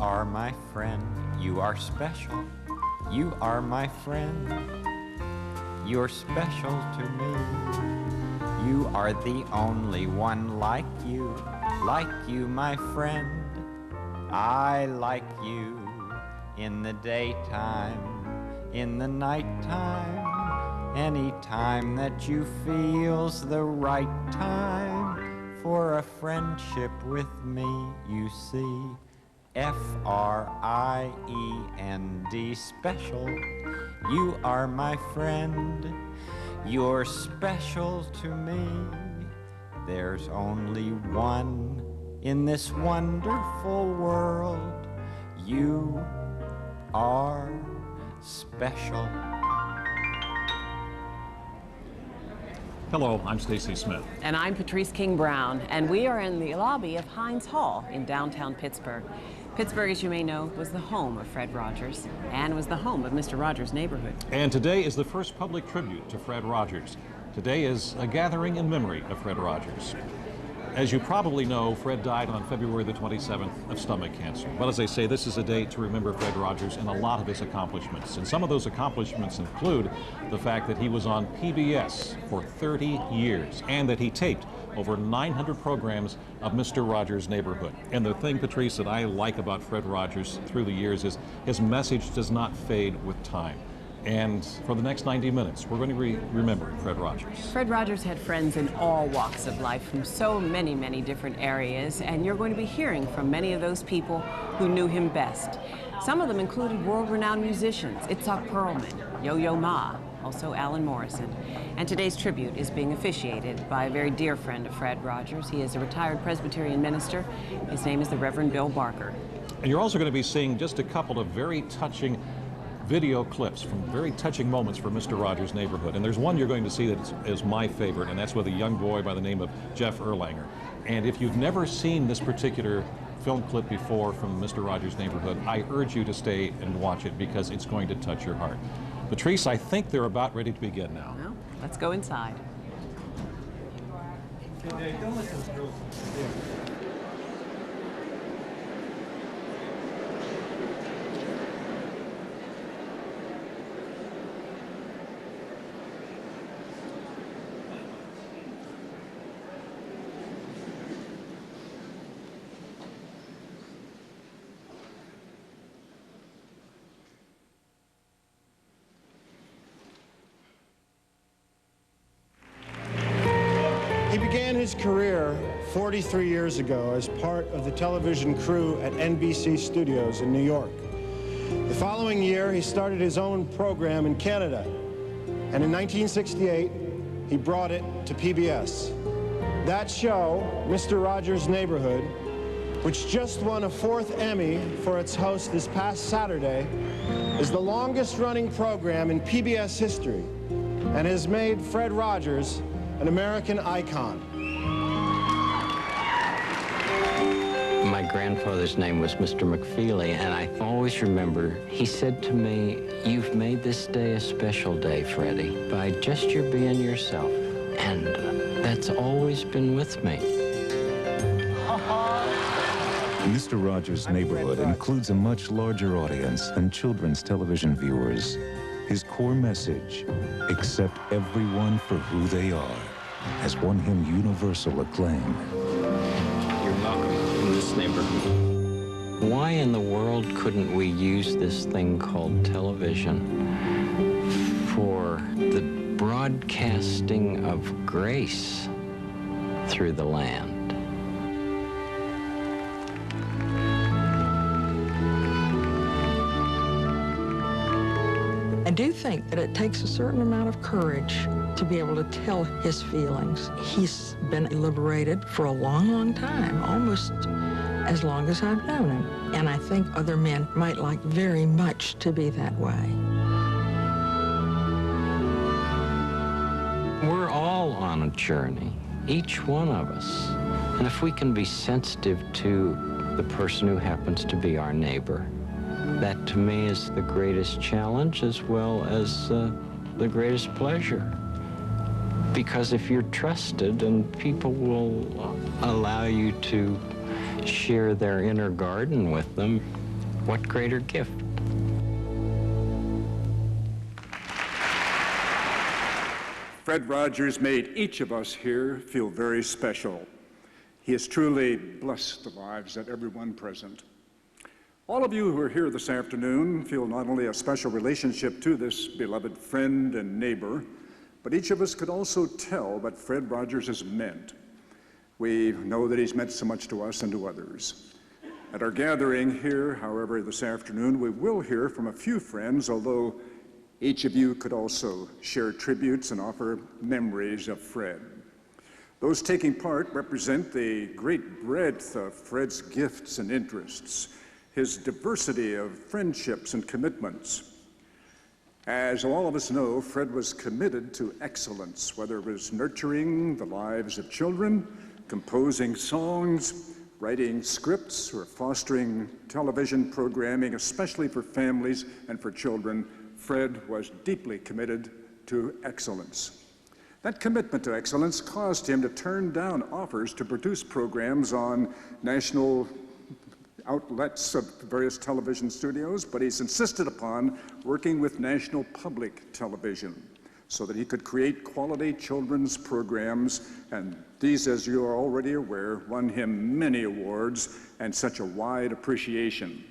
are my friend, you are special. You are my friend, you're special to me. You are the only one like you, my friend. I like you in the daytime, in the nighttime, any time that you feel's the right time for a friendship with me, you see. F-R-I-E-N-D, special. You are my friend, you're special to me. There's only one in this wonderful world. You are special. Hello, I'm Stacy Smith. And I'm Patrice King Brown, and we are in the lobby of Heinz Hall in downtown Pittsburgh. Pittsburgh, as you may know, was the home of Fred Rogers and was the home of Mr. Rogers' neighborhood. And today is the first public tribute to Fred Rogers. Today is a gathering in memory of Fred Rogers. As you probably know, Fred died on February the 27th of stomach cancer. But as I say, this is a day to remember Fred Rogers and a lot of his accomplishments. And some of those accomplishments include the fact that he was on PBS for 30 years and that he taped over 900 programs of Mr. Rogers' Neighborhood. And the thing, Patrice, that I like about Fred Rogers through the years is his message does not fade with time. And for the next 90 minutes, we're going to be remembering Fred Rogers. Fred Rogers had friends in all walks of life from so many, many different areas, and you're going to be hearing from many of those people who knew him best. Some of them included world-renowned musicians, Perlman, Yo-Yo Ma, also Alan Morrison. And today's tribute is being officiated by a very dear friend of Fred Rogers. He is a retired Presbyterian minister. His name is the Reverend Bill Barker. And you're also going to be seeing just a couple of very touching video clips from very touching moments for Mr. Rogers' Neighborhood. And there's one you're going to see that is my favorite, and that's with a young boy by the name of Jeff Erlanger. And if you've never seen this particular film clip before from Mr. Rogers' Neighborhood, I urge you to stay and watch it because it's going to touch your heart. Patrice, I think they're about ready to begin now. Well, let's go inside. Don't let those girls there. He began his career 43 years ago as part of the television crew at NBC Studios in New York. The following year, he started his own program in Canada, and in 1968, he brought it to PBS. That show, Mr. Rogers' Neighborhood, which just won a 4th Emmy for its host this past Saturday, is the longest-running program in PBS history and has made Fred Rogers an American icon. My grandfather's name was Mr. McFeely, and I always remember he said to me, "You've made this day a special day, Freddie, by just your being yourself." And that's always been with me. Mr. Rogers' Neighborhood includes a much larger audience than children's television viewers. His core message, accept everyone for who they are, has won him universal acclaim. You're welcome in this neighborhood. Why in the world couldn't we use this thing called television for the broadcasting of grace through the land? I do think that it takes a certain amount of courage to be able to tell his feelings. He's been liberated for a long, long time, almost as long as I've known him. And I think other men might like very much to be that way. We're all on a journey, each one of us. And if we can be sensitive to the person who happens to be our neighbor, that to me is the greatest challenge as well as the greatest pleasure. Because if you're trusted and people will allow you to share their inner garden with them, What greater gift? Fred Rogers made each of us here feel very special. He has truly blessed the lives of everyone present. All of you who are here this afternoon feel not only a special relationship to this beloved friend and neighbor, but each of us could also tell what Fred Rogers has meant. We know that he's meant so much to us and to others. At our gathering here, however, this afternoon, we will hear from a few friends, although each of you could also share tributes and offer memories of Fred. Those taking part represent the great breadth of Fred's gifts and interests, his diversity of friendships and commitments. As all of us know, Fred was committed to excellence, whether it was nurturing the lives of children, composing songs, writing scripts, or fostering television programming, especially for families and for children. Fred was deeply committed to excellence. That commitment to excellence caused him to turn down offers to produce programs on national outlets of various television studios, but he's insisted upon working with National Public Television so that he could create quality children's programs, and these, as you are already aware, won him many awards and such a wide appreciation.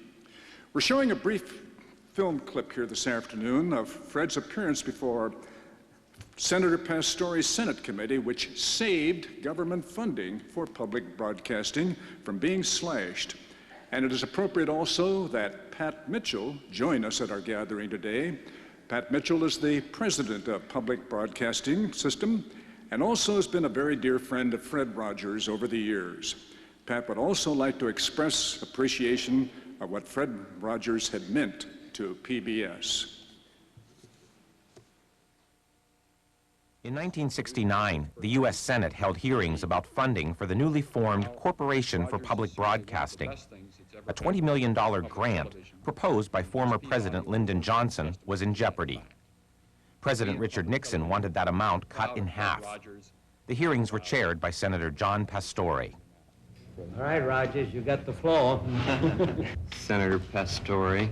We're showing a brief film clip here this afternoon of Fred's appearance before Senator Pastore's Senate Committee, which saved government funding for public broadcasting from being slashed. And it is appropriate also that Pat Mitchell join us at our gathering today. Pat Mitchell is the president of Public Broadcasting System and also has been a very dear friend of Fred Rogers over the years. Pat would also like to express appreciation of what Fred Rogers had meant to PBS. In 1969, the U.S. Senate held hearings about funding for the newly formed Corporation for Public Broadcasting. A $20 million grant proposed by former President Lyndon Johnson was in jeopardy. President Richard Nixon wanted that amount cut in half. The hearings were chaired by Senator John Pastore. All right, Rogers, you got the floor. Senator Pastore,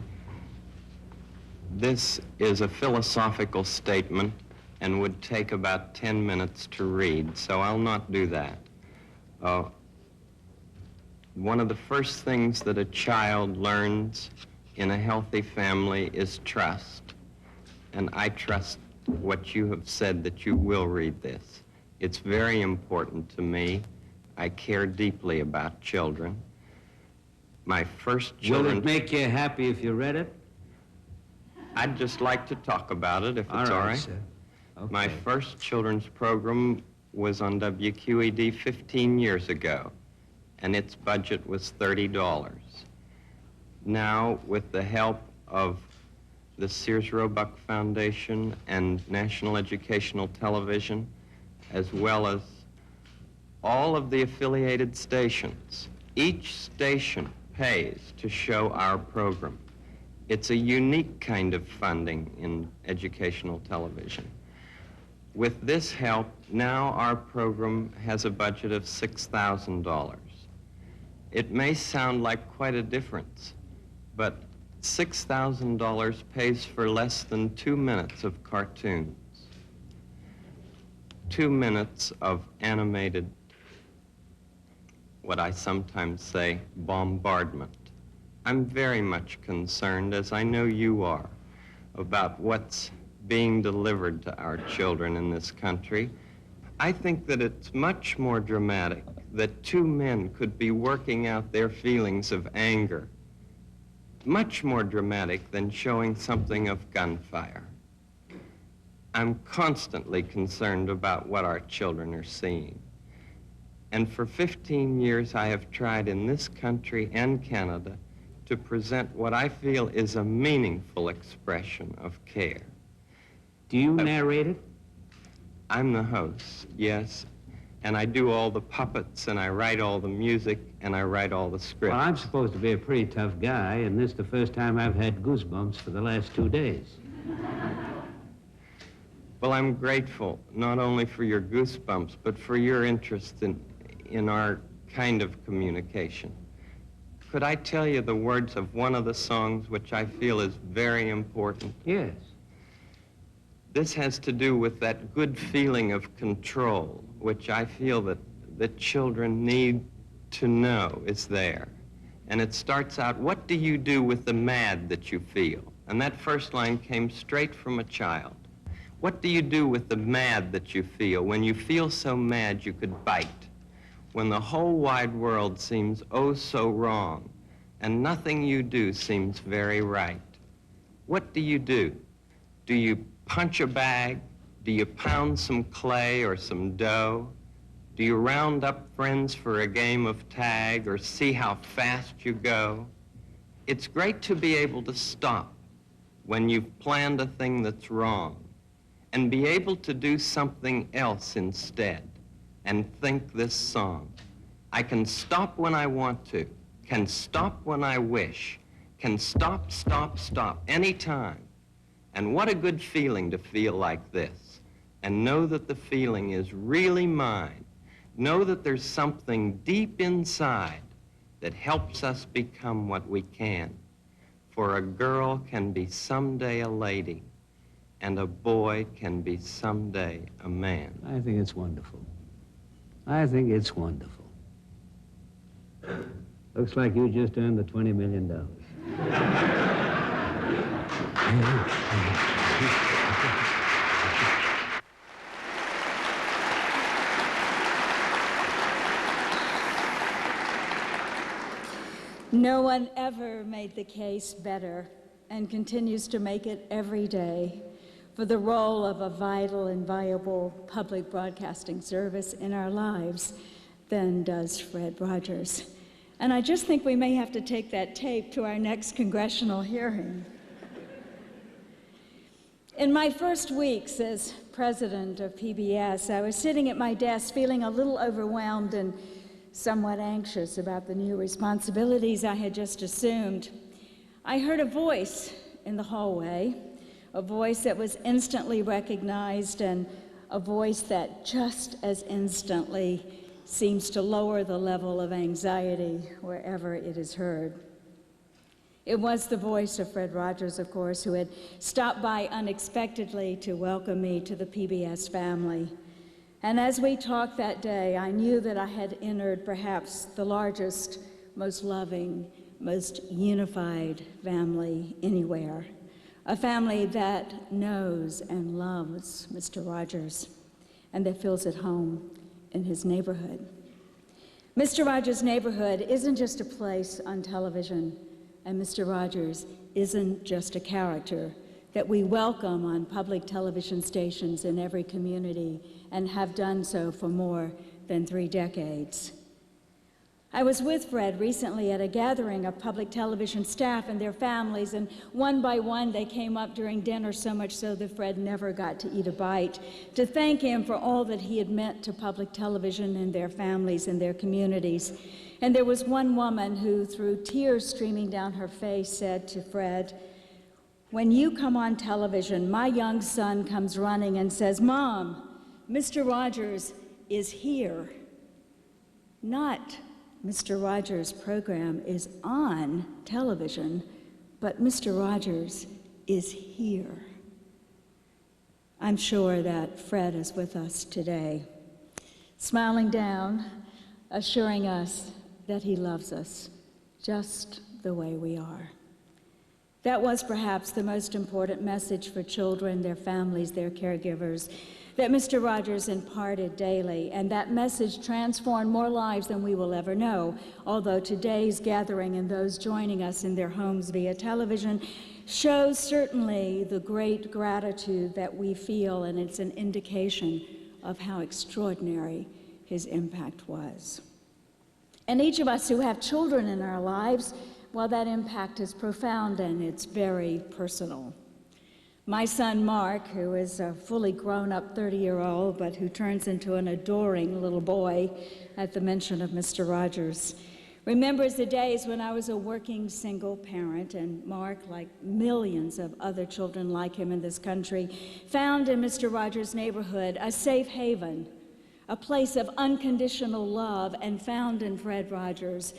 this is a philosophical statement and would take about 10 minutes to read, so I'll not do that. One of the first things that a child learns in a healthy family is trust. And I trust what you have said that you will read this. It's very important to me. I care deeply about children. My first children... Will it make you happy if you read it? I'd just like to talk about it, if it's all right. Sir. Okay. My first children's program was on WQED 15 years ago, and its budget was $30. Now, with the help of the Sears Roebuck Foundation and National Educational Television, as well as all of the affiliated stations, each station pays to show our program. It's a unique kind of funding in educational television. With this help, now our program has a budget of $6,000. It may sound like quite a difference, but $6,000 pays for less than 2 minutes of cartoons, 2 minutes of animated, what I sometimes say, bombardment. I'm very much concerned, as I know you are, about what's being delivered to our children in this country. I think that it's much more dramatic that two men could be working out their feelings of anger, much more dramatic than showing something of gunfire. I'm constantly concerned about what our children are seeing. And for 15 years, I have tried in this country and Canada to present what I feel is a meaningful expression of care. Do you narrate it? I'm the host, yes. And I do all the puppets, and I write all the music, and I write all the scripts. Well, I'm supposed to be a pretty tough guy, and this is the first time I've had goosebumps for the last 2 days. Well, I'm grateful, not only for your goosebumps, but for your interest in our kind of communication. Could I tell you the words of one of the songs which I feel is very important? Yes. This has to do with that good feeling of control, which I feel that children need to know is there. And it starts out, what do you do with the mad that you feel? And that first line came straight from a child. What do you do with the mad that you feel when you feel so mad you could bite? When the whole wide world seems oh so wrong, and nothing you do seems very right. What do you do? Do you punch a bag? Do you pound some clay or some dough? Do you round up friends for a game of tag or see how fast you go? It's great to be able to stop when you've planned a thing that's wrong and be able to do something else instead and think this song. I can stop when I want to, can stop when I wish, can stop, stop, stop, anytime. And what a good feeling to feel like this and know that the feeling is really mine. Know that there's something deep inside that helps us become what we can. For a girl can be someday a lady, and a boy can be someday a man. I think it's wonderful. I think it's wonderful. Looks like you just earned the $20 million. No one ever made the case better and continues to make it every day for the role of a vital and viable public broadcasting service in our lives than does Fred Rogers. And I just think we may have to take that tape to our next congressional hearing. In my first weeks as president of PBS, I was sitting at my desk feeling a little overwhelmed and somewhat anxious about the new responsibilities I had just assumed. I heard a voice in the hallway, a voice that was instantly recognized and a voice that just as instantly seems to lower the level of anxiety wherever it is heard. It was the voice of Fred Rogers, of course, who had stopped by unexpectedly to welcome me to the PBS family. And as we talked that day, I knew that I had entered perhaps the largest, most loving, most unified family anywhere. A family that knows and loves Mr. Rogers and that feels at home in his neighborhood. Mr. Rogers' neighborhood isn't just a place on television, and Mr. Rogers isn't just a character that we welcome on public television stations in every community and have done so for more than 3 decades. I was with Fred recently at a gathering of public television staff and their families, and one by one they came up during dinner, so much so that Fred never got to eat a bite, to thank him for all that he had meant to public television and their families and their communities. And there was one woman who, through tears streaming down her face, said to Fred, "When you come on television, my young son comes running and says, 'Mom, Mr. Rogers is here.' Not Mr. Rogers' program is on television, but Mr. Rogers is here." I'm sure that Fred is with us today, smiling down, assuring us that he loves us just the way we are. That was perhaps the most important message for children, their families, their caregivers, that Mr. Rogers imparted daily, and that message transformed more lives than we will ever know, although today's gathering and those joining us in their homes via television shows certainly the great gratitude that we feel, and it's an indication of how extraordinary his impact was. And each of us who have children in our lives, well, that impact is profound and it's very personal. My son Mark, who is a fully grown-up 30-year-old, but who turns into an adoring little boy at the mention of Mr. Rogers, remembers the days when I was a working single parent, and Mark, like millions of other children like him in this country, found in Mr. Rogers' neighborhood a safe haven, a place of unconditional love, and found in Fred Rogers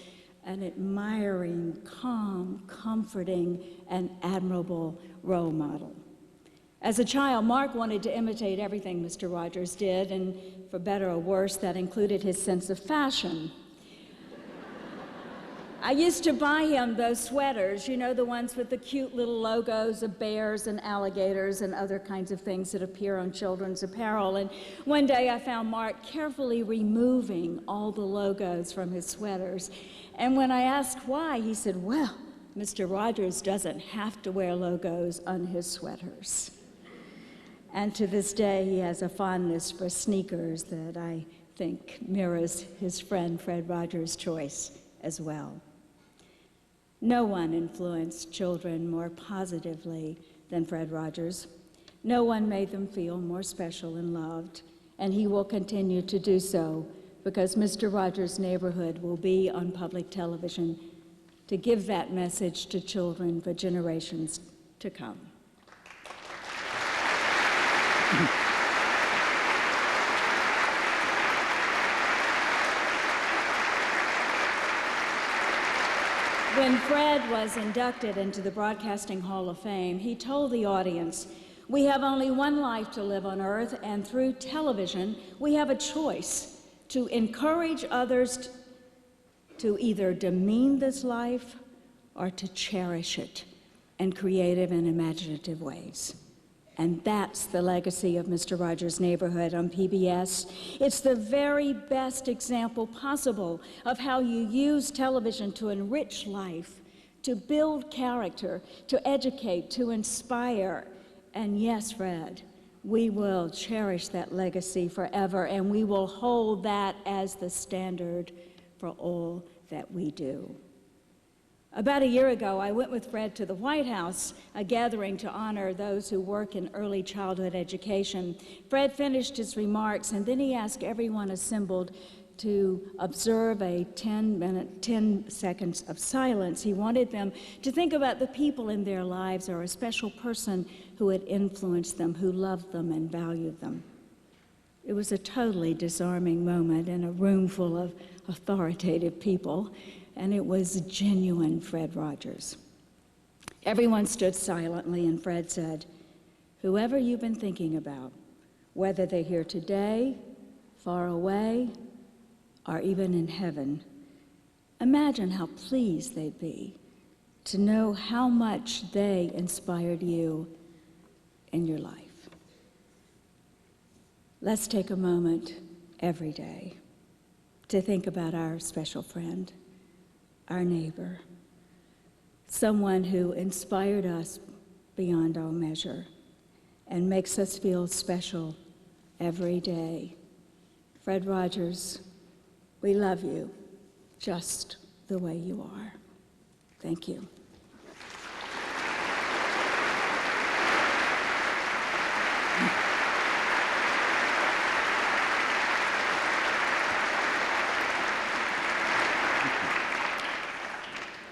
an admiring, calm, comforting, and admirable role model. As a child, Mark wanted to imitate everything Mr. Rogers did, and for better or worse, that included his sense of fashion. I used to buy him those sweaters, you know, the ones with the cute little logos of bears and alligators and other kinds of things that appear on children's apparel. And one day I found Mark carefully removing all the logos from his sweaters. And when I asked why, he said, well, Mr. Rogers doesn't have to wear logos on his sweaters. And to this day, he has a fondness for sneakers that I think mirrors his friend Fred Rogers' choice as well. No one influenced children more positively than Fred Rogers. No one made them feel more special and loved, and he will continue to do so because Mr. Rogers' Neighborhood will be on public television to give that message to children for generations to come. When Fred was inducted into the Broadcasting Hall of Fame, he told the audience, "We have only one life to live on Earth, and through television, we have a choice to encourage others to either demean this life or to cherish it in creative and imaginative ways." And that's the legacy of Mr. Rogers' Neighborhood on PBS. It's the very best example possible of how you use television to enrich life, to build character, to educate, to inspire. And yes, Fred, we will cherish that legacy forever, and we will hold that as the standard for all that we do. About a year ago, I went with Fred to the White House, a gathering to honor those who work in early childhood education. Fred finished his remarks, and then he asked everyone assembled to observe a 10 seconds of silence. He wanted them to think about the people in their lives or a special person who had influenced them, who loved them and valued them. It was a totally disarming moment in a room full of authoritative people, and it was genuine Fred Rogers. Everyone stood silently, and Fred said, "Whoever you've been thinking about, whether they're here today, far away, or even in heaven, imagine how pleased they'd be to know how much they inspired you in your life." Let's take a moment every day to think about our special friend, our neighbor, someone who inspired us beyond all measure and makes us feel special every day. Fred Rogers, we love you just the way you are. Thank you.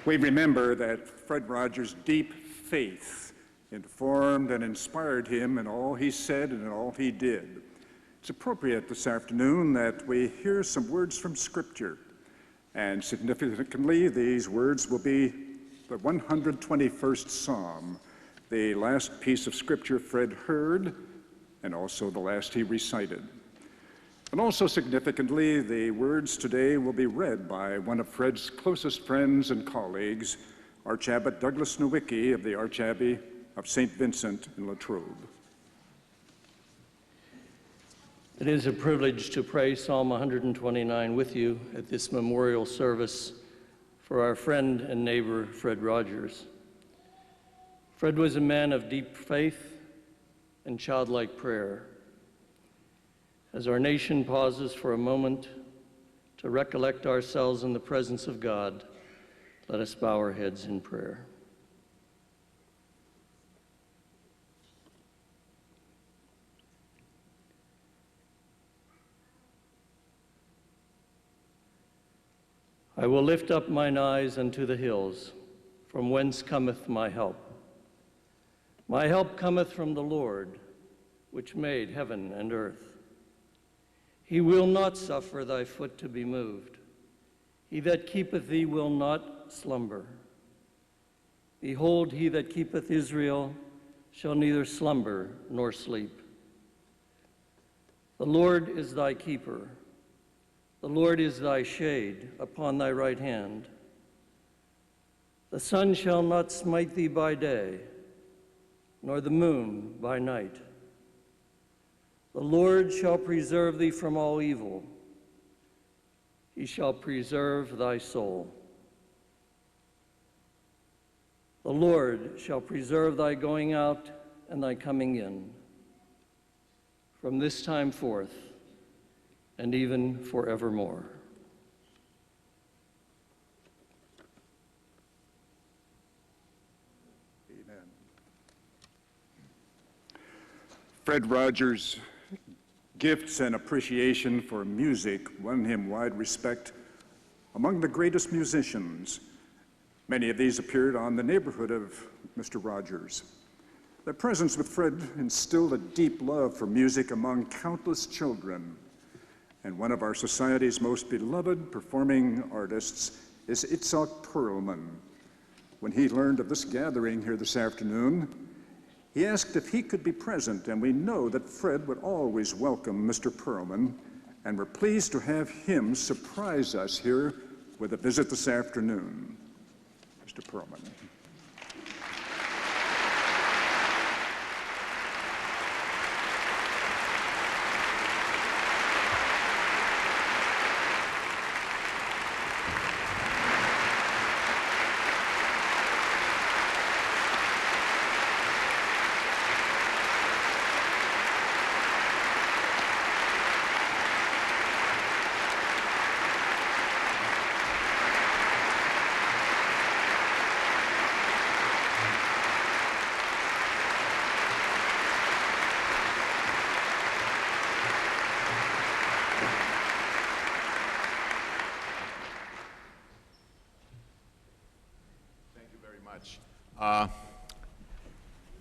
We remember that Fred Rogers' deep faith informed and inspired him in all he said and in all he did. It's appropriate this afternoon that we hear some words from Scripture, and significantly, these words will be the 121st Psalm, the last piece of Scripture Fred heard, and also the last he recited. And also significantly, the words today will be read by one of Fred's closest friends and colleagues, Archabbot Douglas Nowicki of the Archabbey of St. Vincent in Latrobe. It is a privilege to pray Psalm 129 with you at this memorial service for our friend and neighbor, Fred Rogers. Fred was a man of deep faith and childlike prayer. As our nation pauses for a moment to recollect ourselves in the presence of God, let us bow our heads in prayer. I will lift up mine eyes unto the hills, from whence cometh my help. My help cometh from the Lord, which made heaven and earth. He will not suffer thy foot to be moved. He that keepeth thee will not slumber. Behold, he that keepeth Israel shall neither slumber nor sleep. The Lord is thy keeper. The Lord is thy shade upon thy right hand. The sun shall not smite thee by day, nor the moon by night. The Lord shall preserve thee from all evil. He shall preserve thy soul. The Lord shall preserve thy going out and thy coming in, from this time forth and even forevermore. Amen. Fred Rogers' gifts and appreciation for music won him wide respect among the greatest musicians. Many of these appeared on The Neighborhood of Mr. Rogers. Their presence with Fred instilled a deep love for music among countless children. And one of our society's most beloved performing artists is Perlman. When he learned of this gathering here this afternoon, he asked if he could be present, and we know that Fred would always welcome Mr. Perlman, and we're pleased to have him surprise us here with a visit this afternoon. Mr. Perlman.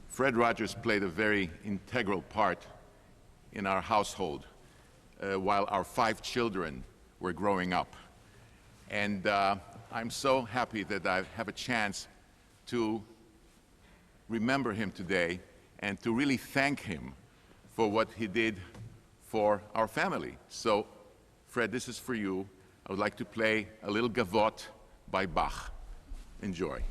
Fred Rogers played a very integral part in our household while our 5 children were growing up. And I'm so happy that I have a chance to remember him today and to really thank him for what he did for our family. So, Fred, this is for you. I would like to play a little gavotte by Bach. Enjoy.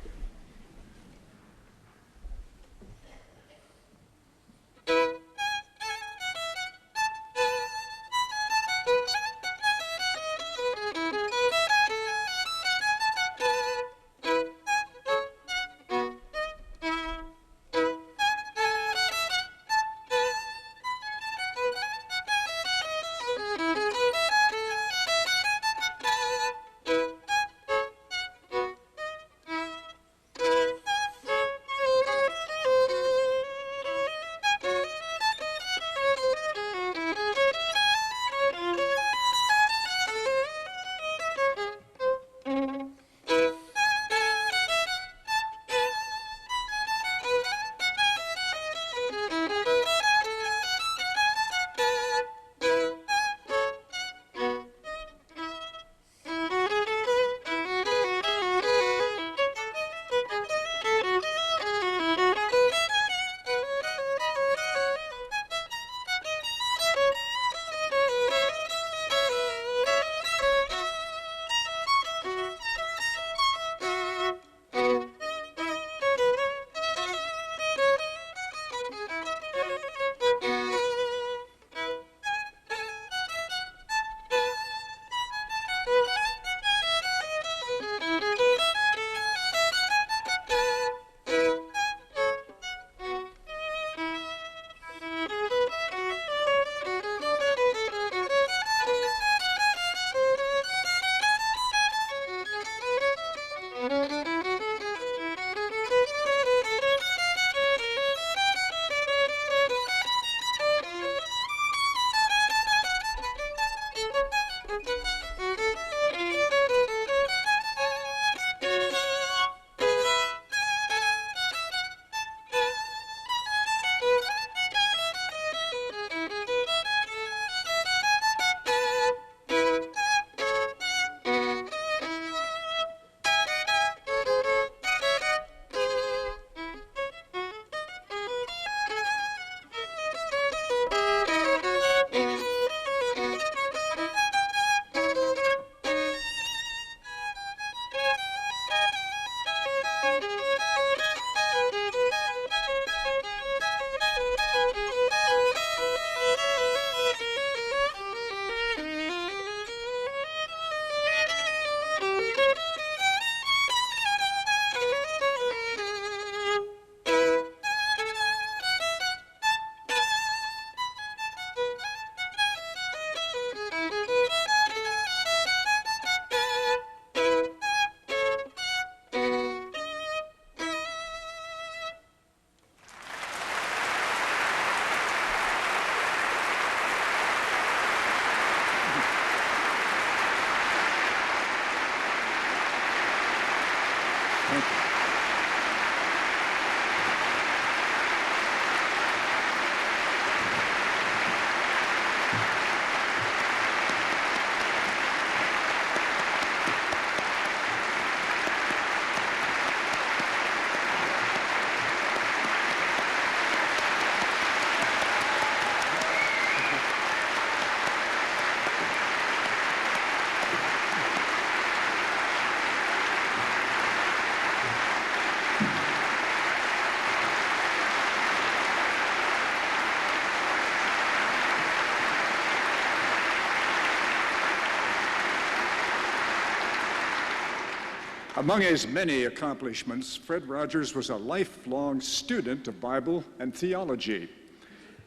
Among his many accomplishments, Fred Rogers was a lifelong student of Bible and theology.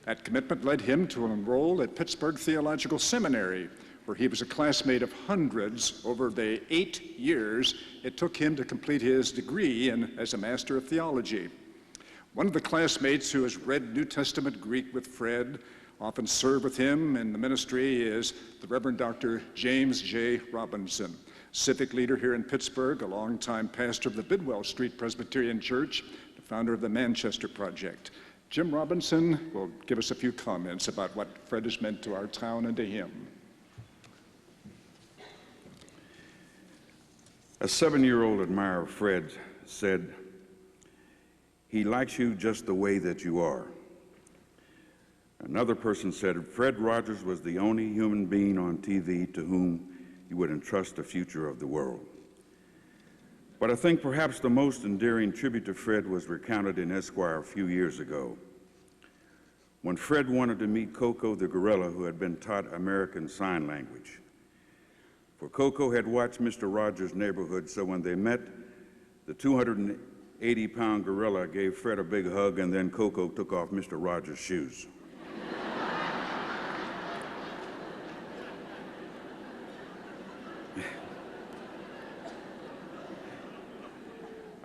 That commitment led him to enroll at Pittsburgh Theological Seminary, where he was a classmate of hundreds over the 8 years it took him to complete his degree as a Master of Theology. One of the classmates who has read New Testament Greek with Fred, often served with him in the ministry, is the Reverend Dr. James J. Robinson, civic leader here in Pittsburgh, a longtime pastor of the Bidwell Street Presbyterian Church, the founder of the Manchester Project. Jim Robinson will give us a few comments about what Fred has meant to our town and to him. A 7-year-old admirer of Fred said, "He likes you just the way that you are." Another person said, "Fred Rogers was the only human being on TV to whom you would entrust the future of the world." But I think perhaps the most endearing tribute to Fred was recounted in Esquire a few years ago, when Fred wanted to meet Coco the gorilla, who had been taught American Sign Language. For Coco had watched Mr. Rogers' Neighborhood, so when they met, the 280-pound gorilla gave Fred a big hug, and then Coco took off Mr. Rogers' shoes.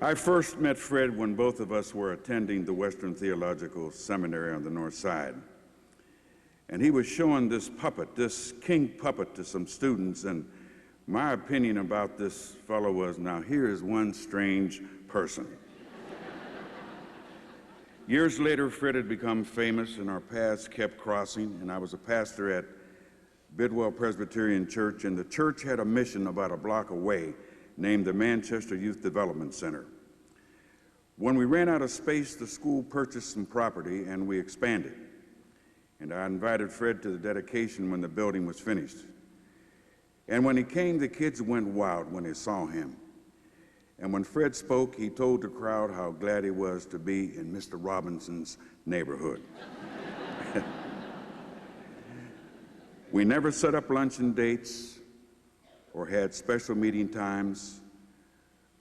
I first met Fred when both of us were attending the Western Theological Seminary on the North Side. And he was showing this puppet, this king puppet, to some students, and my opinion about this fellow was, now here is one strange person. Years later, Fred had become famous, and our paths kept crossing, and I was a pastor at Bidwell Presbyterian Church, and the church had a mission about a block away named the Manchester Youth Development Center. When we ran out of space, the school purchased some property and we expanded. And I invited Fred to the dedication when the building was finished. And when he came, the kids went wild when they saw him. And when Fred spoke, he told the crowd how glad he was to be in Mr. Robinson's neighborhood. We never set up luncheon dates or had special meeting times.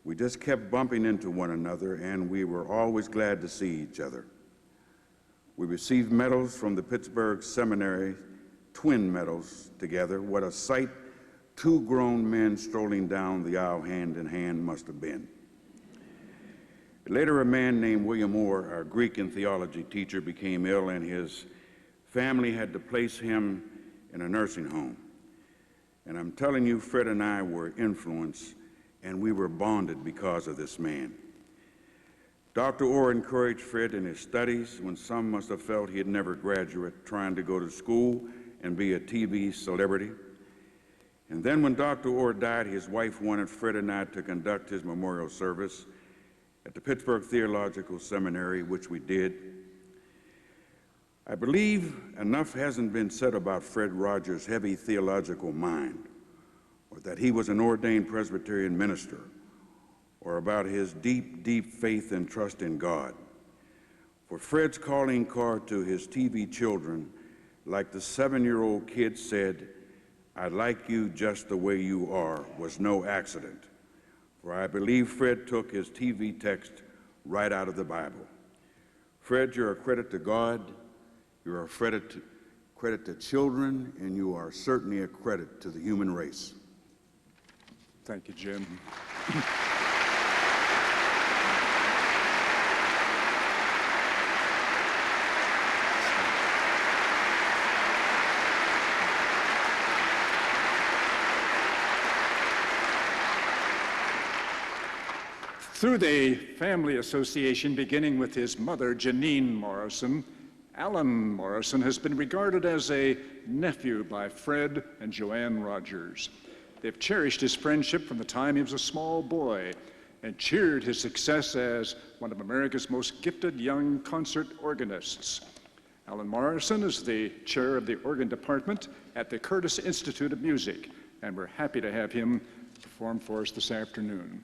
We just kept bumping into one another, and we were always glad to see each other. We received medals from the Pittsburgh Seminary, twin medals together. What a sight 2 grown men strolling down the aisle hand in hand must have been. Later, a man named William Moore, our Greek and theology teacher, became ill, and his family had to place him in a nursing home. And I'm telling you, Fred and I were influenced, and we were bonded because of this man. Dr. Orr encouraged Fred in his studies when some must have felt he had never graduated, trying to go to school and be a TV celebrity. And then when Dr. Orr died, his wife wanted Fred and I to conduct his memorial service at the Pittsburgh Theological Seminary, which we did. I believe enough hasn't been said about Fred Rogers' heavy theological mind, or that he was an ordained Presbyterian minister, or about his deep, deep faith and trust in God. For Fred's calling card to his TV children, like the 7-year-old kid said, "I like you just the way you are," was no accident. For I believe Fred took his TV text right out of the Bible. Fred, you're a credit to God, you're a credit to children, and you are certainly a credit to the human race. Thank you, Jim. Through the family association, beginning with his mother, Janine Morrison, Alan Morrison has been regarded as a nephew by Fred and Joanne Rogers. They've cherished his friendship from the time he was a small boy and cheered his success as one of America's most gifted young concert organists. Alan Morrison is the chair of the organ department at the Curtis Institute of Music, and we're happy to have him perform for us this afternoon.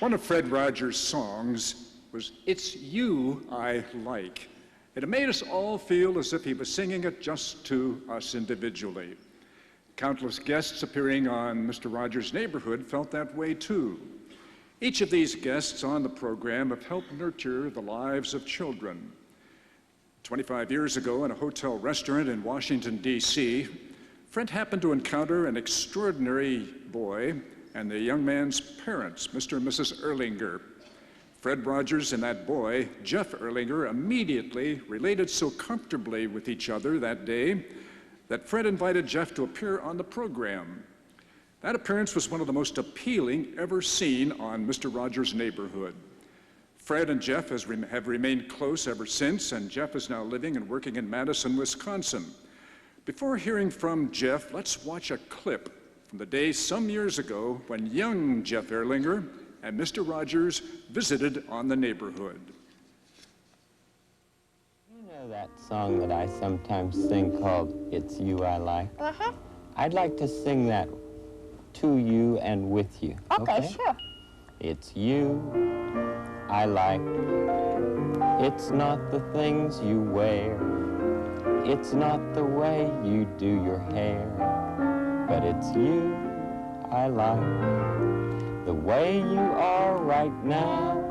One of Fred Rogers' songs was "It's You I Like," and it made us all feel as if he was singing it just to us individually. Countless guests appearing on Mr. Rogers' Neighborhood felt that way too. Each of these guests on the program have helped nurture the lives of children. 25 years ago in a hotel restaurant in Washington, D.C., Fred happened to encounter an extraordinary boy and the young man's parents, Mr. and Mrs. Erlinger. Fred Rogers and that boy, Jeff Erlinger, immediately related so comfortably with each other that day that Fred invited Jeff to appear on the program. That appearance was one of the most appealing ever seen on Mr. Rogers' Neighborhood. Fred and Jeff have remained close ever since, and Jeff is now living and working in Madison, Wisconsin. Before hearing from Jeff, let's watch a clip from the day some years ago when young Jeff Erlinger and Mr. Rogers visited on the neighborhood. You know that song that I sometimes sing called "It's You I Like"? Uh-huh. I'd like to sing that to you and with you. Okay, sure. It's you I like. It's not the things you wear. It's not the way you do your hair. But it's you I like. The way you are right now.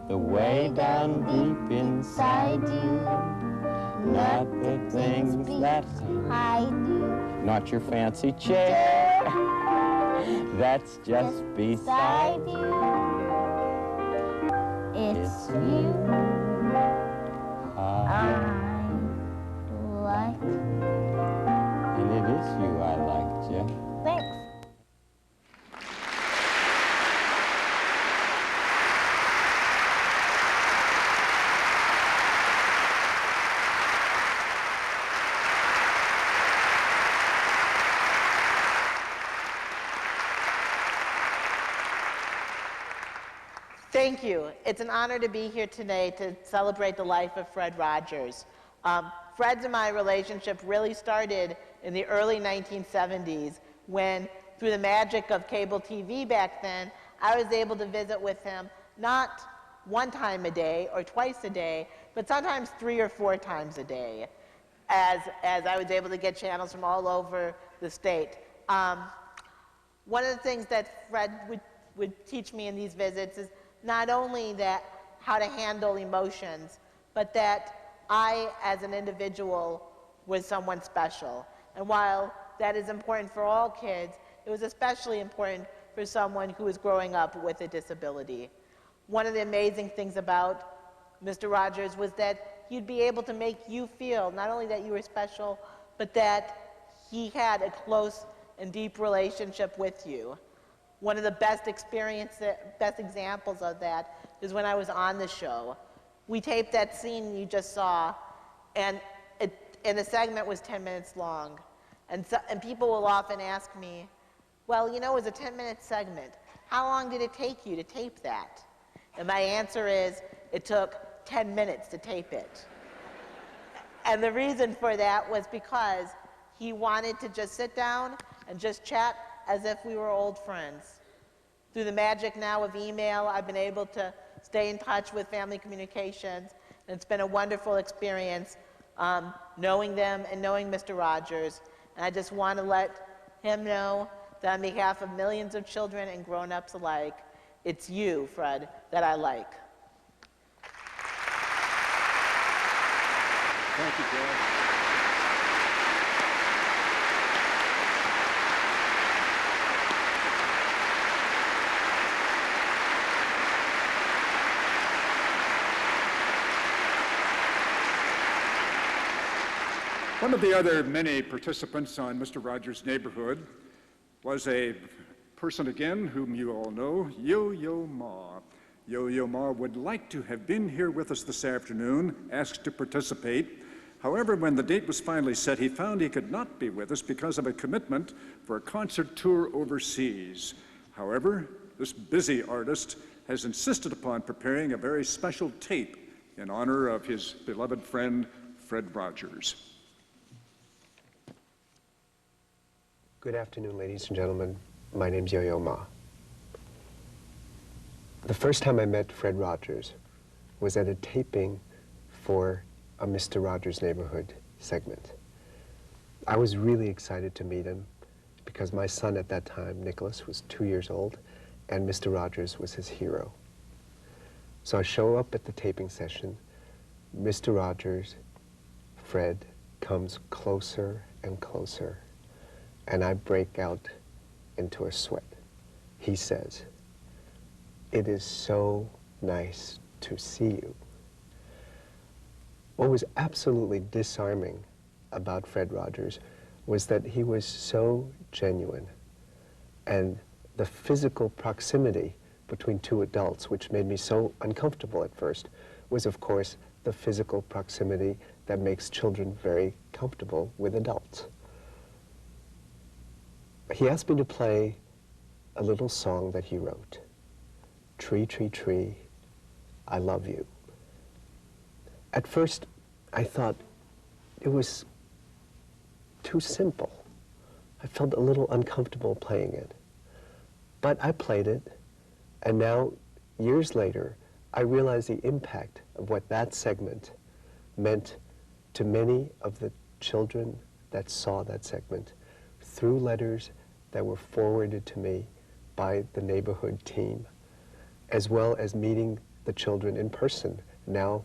The way down deep inside you. Not the things that I do. Not your fancy chair. That's just beside you. It's you I like. And it is you I like, Jeff. Thanks. Thank you. It's an honor to be here today to celebrate the life of Fred Rogers. Fred's and my relationship really started in the early 1970s when through the magic of cable TV back then, I was able to visit with him not one time a day or twice a day, but sometimes 3 or 4 times a day, as I was able to get channels from all over the state. One of the things that Fred would teach me in these visits is not only that how to handle emotions, but that I, as an individual, was someone special. And while that is important for all kids, it was especially important for someone who was growing up with a disability. One of the amazing things about Mr. Rogers was that he'd be able to make you feel not only that you were special, but that he had a close and deep relationship with you. One of the best examples of that is when I was on the show. We taped that scene you just saw, and the segment was 10 minutes long. And people will often ask me, well, you know, it was a 10-minute segment. How long did it take you to tape that? And my answer is, it took 10 minutes to tape it. And the reason for that was because he wanted to just sit down and just chat as if we were old friends. Through the magic now of email, I've been able to stay in touch with Family Communications, and it's been a wonderful experience knowing them and knowing Mr. Rogers. And I just want to let him know that on behalf of millions of children and grown-ups alike, it's you, Fred, that I like. Thank you, Fred. One of the other many participants on Mr. Rogers' Neighborhood was a person again whom you all know, Yo-Yo Ma. Yo-Yo Ma would like to have been here with us this afternoon, asked to participate. However, when the date was finally set, he found he could not be with us because of a commitment for a concert tour overseas. However, this busy artist has insisted upon preparing a very special tape in honor of his beloved friend, Fred Rogers. Good afternoon, ladies and gentlemen. My name's Yo-Yo Ma. The first time I met Fred Rogers was at a taping for a Mr. Rogers' Neighborhood segment. I was really excited to meet him because my son at that time, Nicholas, was 2 years old, and Mr. Rogers was his hero. So I show up at the taping session. Mr. Rogers, Fred, comes closer and closer, and I break out into a sweat. He says, "It is so nice to see you." What was absolutely disarming about Fred Rogers was that he was so genuine, and the physical proximity between two adults, which made me so uncomfortable at first, was of course the physical proximity that makes children very comfortable with adults. He asked me to play a little song that he wrote, "Tree, Tree, Tree, I Love You." At first, I thought it was too simple. I felt a little uncomfortable playing it. But I played it, and now, years later, I realize the impact of what that segment meant to many of the children that saw that segment through letters that were forwarded to me by the neighborhood team, as well as meeting the children in person, now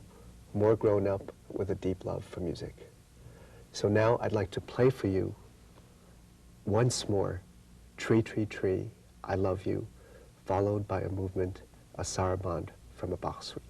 more grown up with a deep love for music. So now I'd like to play for you once more, "Tree, Tree, Tree, I Love You," followed by a movement, a saraband from a Bach suite.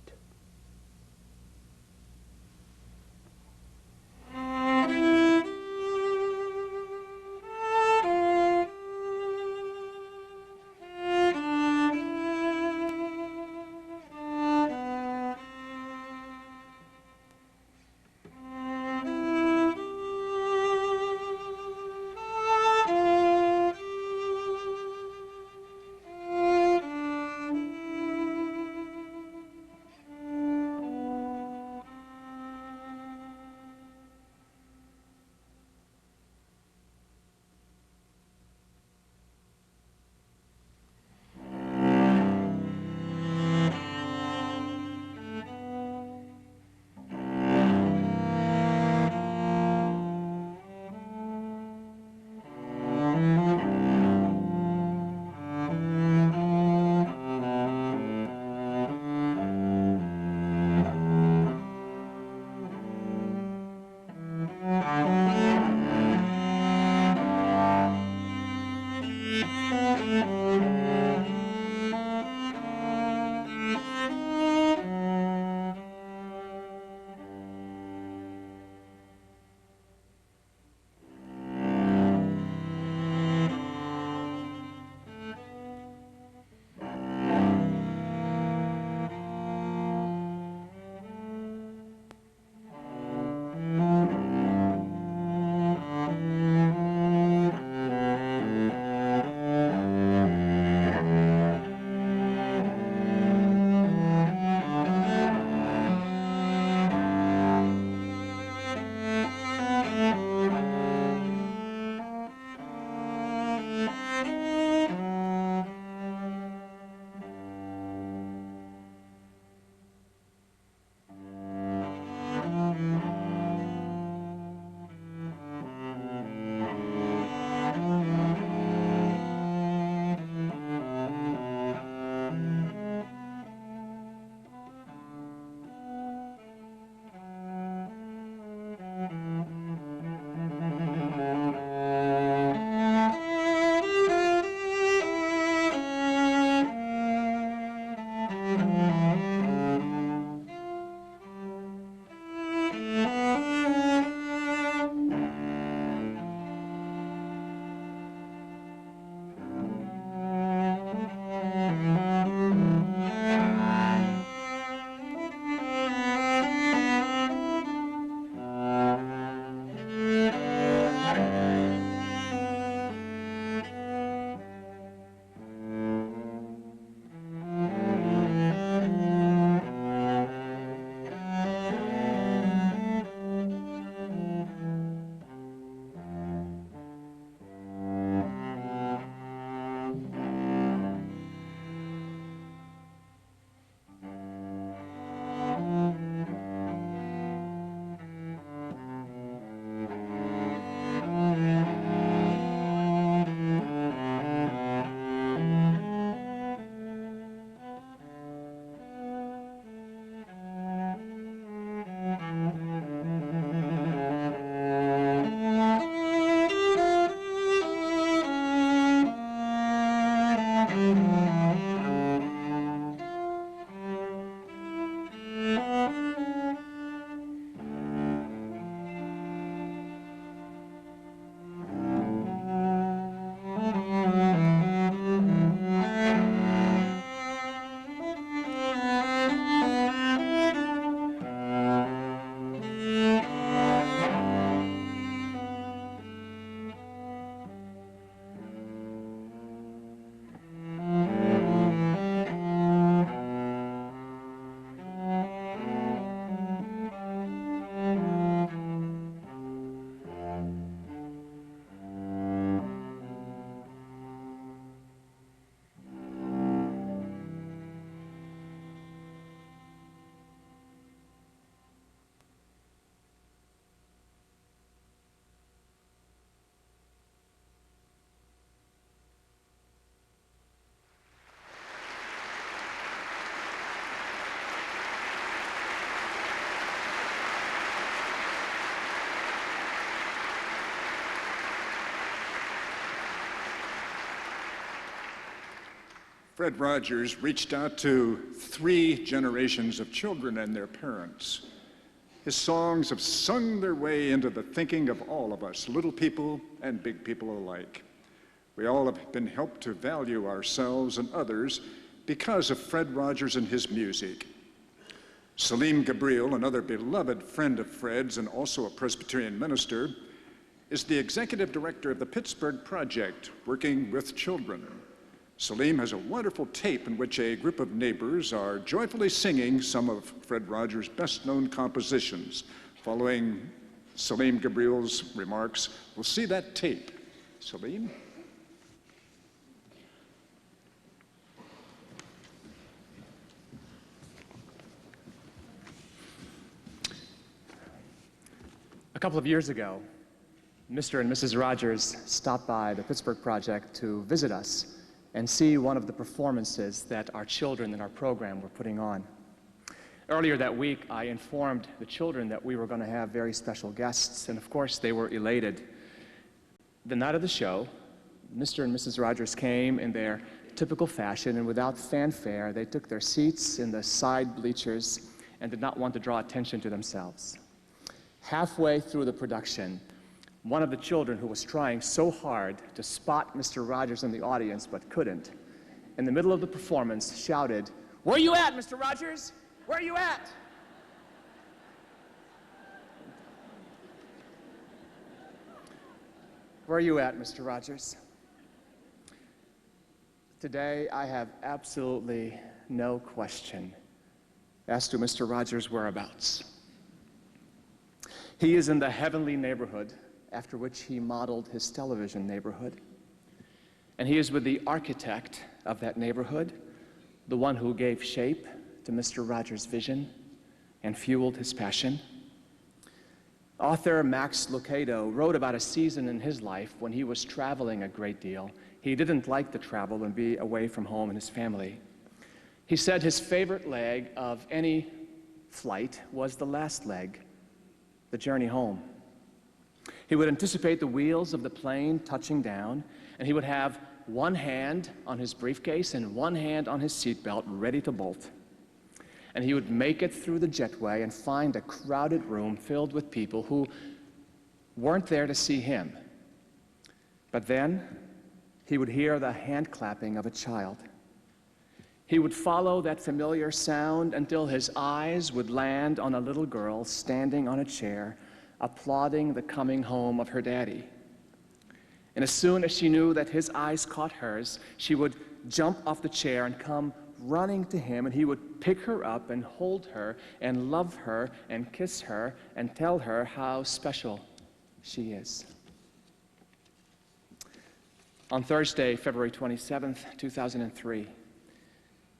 Fred Rogers reached out to 3 generations of children and their parents. His songs have sung their way into the thinking of all of us, little people and big people alike. We all have been helped to value ourselves and others because of Fred Rogers and his music. Salim Gabriel, another beloved friend of Fred's and also a Presbyterian minister, is the executive director of the Pittsburgh Project, working with children. Salim has a wonderful tape in which a group of neighbors are joyfully singing some of Fred Rogers' best-known compositions. Following Salim Gabriel's remarks, we'll see that tape. Salim? A couple of years ago, Mr. and Mrs. Rogers stopped by the Pittsburgh Project to visit us and see one of the performances that our children in our program were putting on. Earlier that week, I informed the children that we were going to have very special guests, and of course, they were elated. The night of the show, Mr. and Mrs. Rogers came in their typical fashion, and without fanfare, they took their seats in the side bleachers and did not want to draw attention to themselves. Halfway through the production, one of the children who was trying so hard to spot Mr. Rogers in the audience but couldn't, in the middle of the performance shouted, "Where are you at, Mr. Rogers? Where are you at?" Where are you at, Mr. Rogers? Today, I have absolutely no question as to Mr. Rogers' whereabouts. He is in the heavenly neighborhood after which he modeled his television neighborhood. And he is with the architect of that neighborhood, the one who gave shape to Mr. Rogers' vision and fueled his passion. Author Max Lucado wrote about a season in his life when he was traveling a great deal. He didn't like to travel and be away from home and his family. He said his favorite leg of any flight was the last leg, the journey home. He would anticipate the wheels of the plane touching down, and he would have one hand on his briefcase and one hand on his seatbelt ready to bolt. And he would make it through the jetway and find a crowded room filled with people who weren't there to see him. But then he would hear the hand clapping of a child. He would follow that familiar sound until his eyes would land on a little girl standing on a chair, applauding the coming home of her daddy. And as soon as she knew that his eyes caught hers, she would jump off the chair and come running to him, and he would pick her up and hold her and love her and kiss her and tell her how special she is. On Thursday, February 27th, 2003,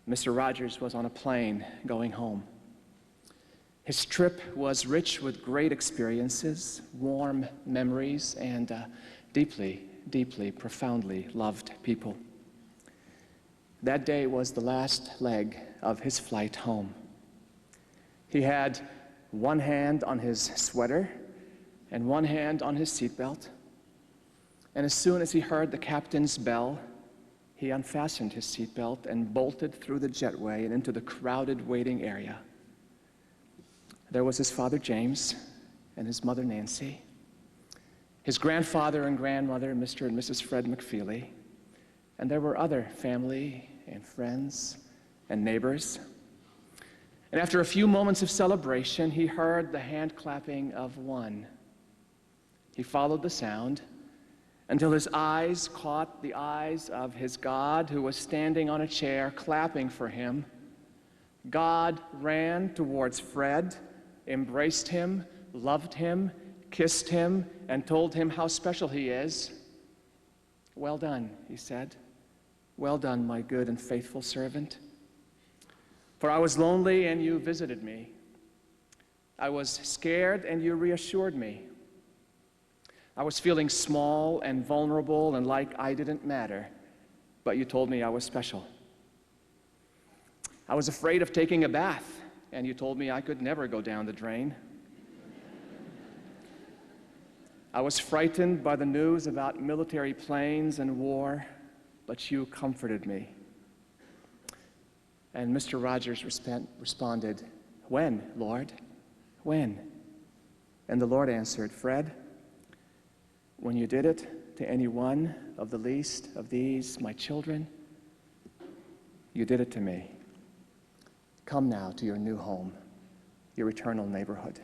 Mr. Rogers was on a plane going home. His trip was rich with great experiences, warm memories, and deeply, deeply, profoundly loved people. That day was the last leg of his flight home. He had one hand on his sweater and one hand on his seatbelt, and as soon as he heard the captain's bell, he unfastened his seatbelt and bolted through the jetway and into the crowded waiting area. There was his father, James, and his mother, Nancy, his grandfather and grandmother, Mr. and Mrs. Fred McFeely, and there were other family and friends and neighbors. And after a few moments of celebration, he heard the hand clapping of one. He followed the sound until his eyes caught the eyes of his God, who was standing on a chair clapping for him. God ran towards Fred, embraced him, loved him, kissed him, and told him how special he is. "Well done," he said. "Well done, my good and faithful servant. For I was lonely and you visited me. I was scared and you reassured me. I was feeling small and vulnerable and like I didn't matter, but you told me I was special. I was afraid of taking a bath, and you told me I could never go down the drain. I was frightened by the news about military planes and war, but you comforted me. And Mr. Rogers responded, "When, Lord? When?" And the Lord answered, "Fred, when you did it to any one of the least of these, my children, you did it to me. Come now to your new home, your eternal neighborhood."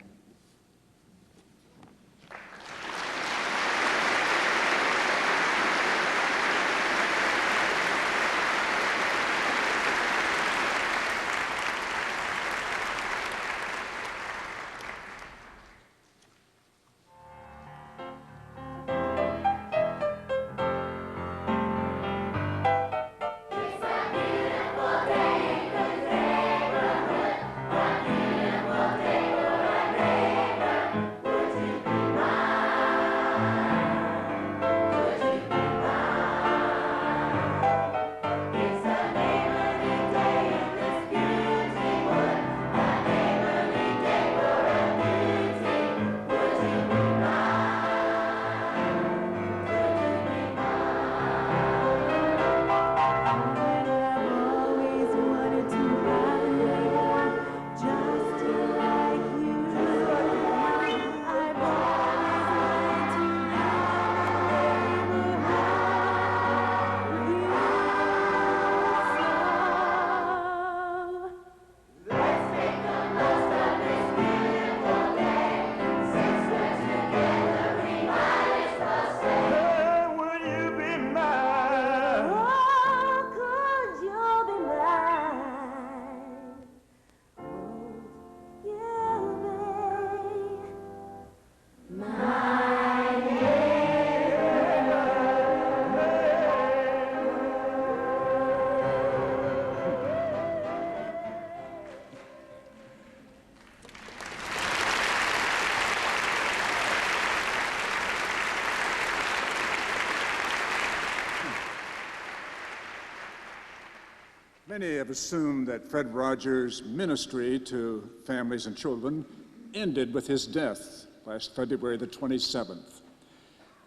Many have assumed that Fred Rogers' ministry to families and children ended with his death last February the 27th.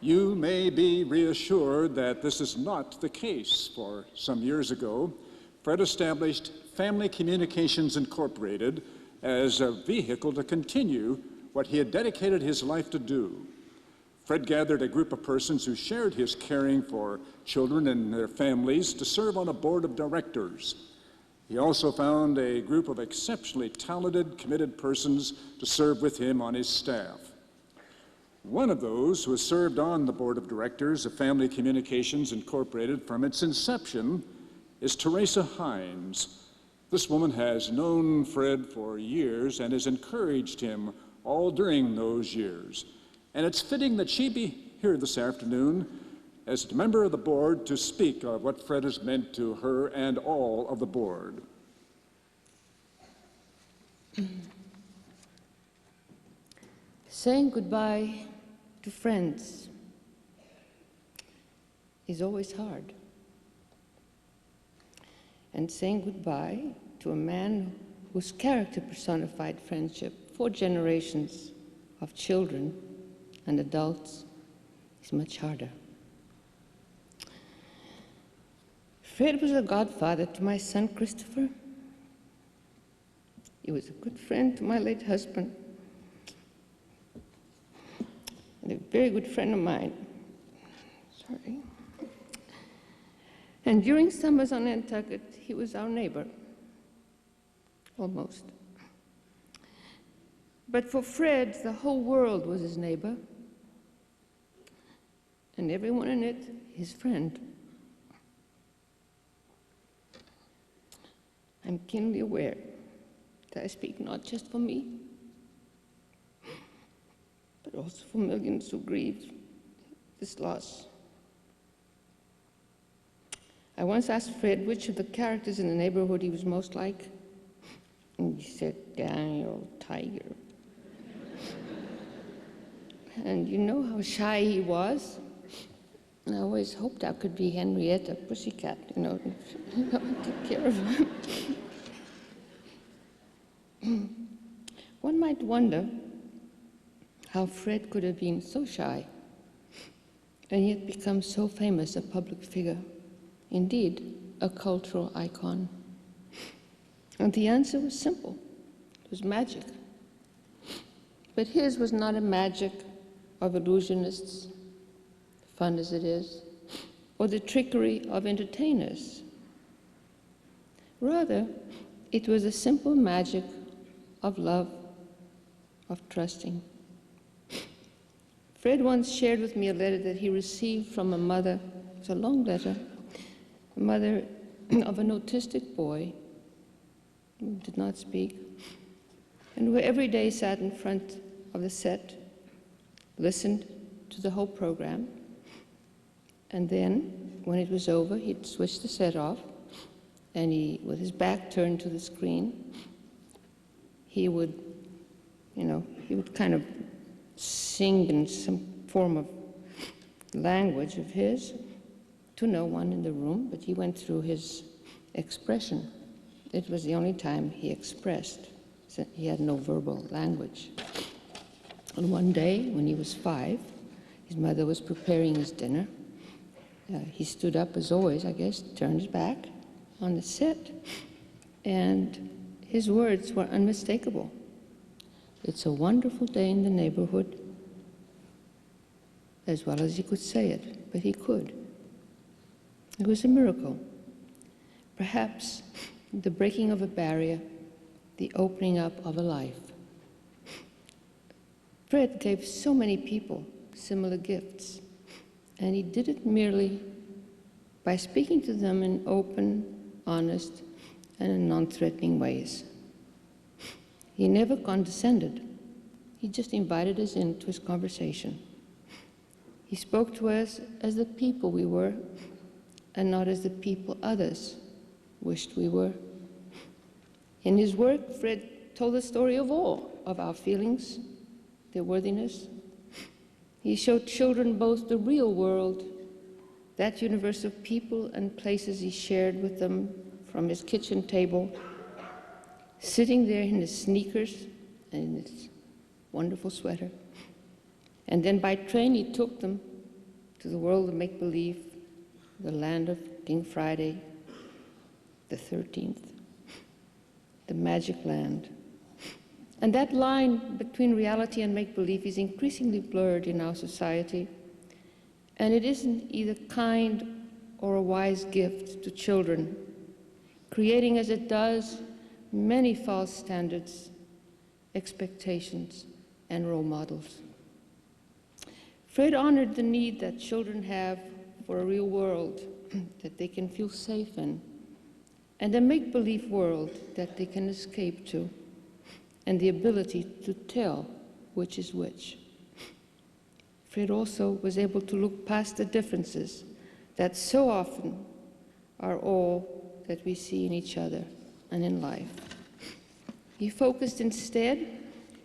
You may be reassured that this is not the case, for some years ago, Fred established Family Communications Incorporated as a vehicle to continue what he had dedicated his life to do. Fred gathered a group of persons who shared his caring for children and their families to serve on a board of directors. He also found a group of exceptionally talented, committed persons to serve with him on his staff. One of those who has served on the board of directors of Family Communications Incorporated from its inception is Teresa Heinz. This woman has known Fred for years and has encouraged him all during those years. And it's fitting that she be here this afternoon as a member of the board to speak of what Fred has meant to her and all of the board. Saying goodbye to friends is always hard. And saying goodbye to a man whose character personified friendship for generations of children and adults is much harder. Fred was a godfather to my son Christopher. He was a good friend to my late husband, and a very good friend of mine. Sorry. And during summers on Nantucket, he was our neighbor, almost. But for Fred, the whole world was his neighbor, and everyone in it his friend. I'm keenly aware that I speak not just for me, but also for millions who grieve this loss. I once asked Fred which of the characters in the neighborhood he was most like, and he said, "Daniel Tiger." And you know how shy he was? And I always hoped I could be Henrietta Pussycat, you know, take care of him. One might wonder how Fred could have been so shy and yet become so famous a public figure, indeed, a cultural icon. And the answer was simple. It was magic. But his was not a magic of illusionists, fun as it is, or the trickery of entertainers. Rather, it was a simple magic of love, of trusting. Fred once shared with me a letter that he received from a mother. It's a long letter, a mother of an autistic boy who did not speak, and who every day sat in front of the set, listened to the whole program, and then, when it was over, he'd switch the set off, and he, with his back turned to the screen, he would, he would kind of sing in some form of language of his to no one in the room, but he went through his expression. It was the only time he expressed. So he had no verbal language. And one day, when he was 5, his mother was preparing his dinner. He stood up, as always, I guess, turned his back on the set, and his words were unmistakable. "It's a wonderful day in the neighborhood," as well as he could say it, but he could. It was a miracle. Perhaps the breaking of a barrier, the opening up of a life. Fred gave so many people similar gifts, and he did it merely by speaking to them in open, honest, and in non-threatening ways. He never condescended. He just invited us into his conversation. He spoke to us as the people we were, and not as the people others wished we were. In his work, Fred told the story of all of our feelings, their worthiness. He showed children both the real world, that universe of people and places he shared with them from his kitchen table, sitting there in his sneakers and in his wonderful sweater. And then by train he took them to the world of make-believe, the land of King Friday, the 13th, the magic land. And that line between reality and make-believe is increasingly blurred in our society, and it isn't either kind or a wise gift to children, creating as it does many false standards, expectations, and role models. Fred honored the need that children have for a real world that they can feel safe in, and a make-believe world that they can escape to, and the ability to tell which is which. Fred also was able to look past the differences that so often are all that we see in each other and in life. He focused instead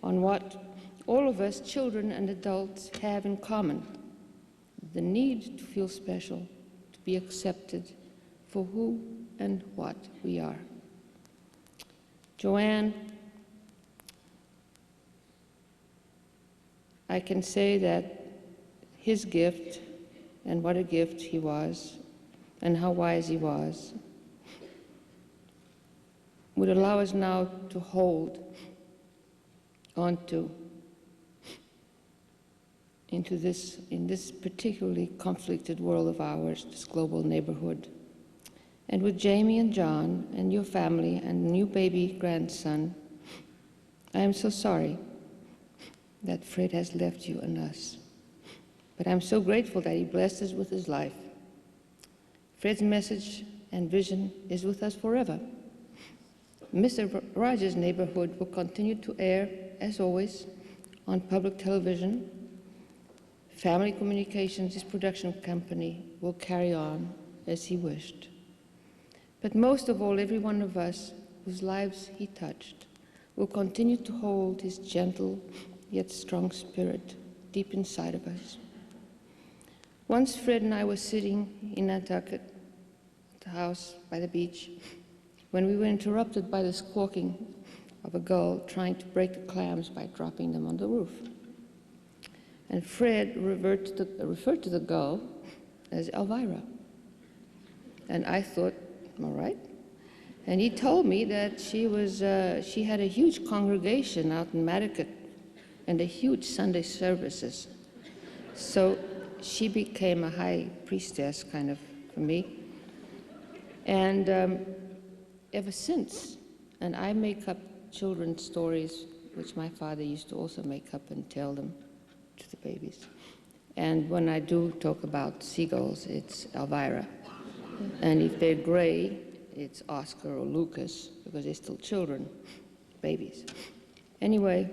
on what all of us, children and adults, have in common: the need to feel special, to be accepted for who and what we are. Joanne, I can say that his gift, and what a gift he was, and how wise he was, would allow us now to hold onto in this particularly conflicted world of ours, this global neighborhood. And with Jamie and John and your family and new baby grandson, I am so sorry that Fred has left you and us. But I'm so grateful that he blessed us with his life. Fred's message and vision is with us forever. Mr. Rogers' Neighborhood will continue to air, as always, on public television. Family Communications, his production company, will carry on as he wished. But most of all, every one of us whose lives he touched will continue to hold his gentle yet strong spirit deep inside of us. Once Fred and I were sitting in Nantucket, at the house by the beach, when we were interrupted by the squawking of a gull trying to break the clams by dropping them on the roof. And Fred referred to the gull as Elvira. And I thought, all right. And he told me that she had a huge congregation out in Matticat and a huge Sunday services. So she became a high priestess kind of for me. And ever since, and I make up children's stories, which my father used to also make up and tell them to the babies. And when I do talk about seagulls, it's Elvira. And if they're gray, it's Oscar or Lucas, because they're still children, babies. Anyway,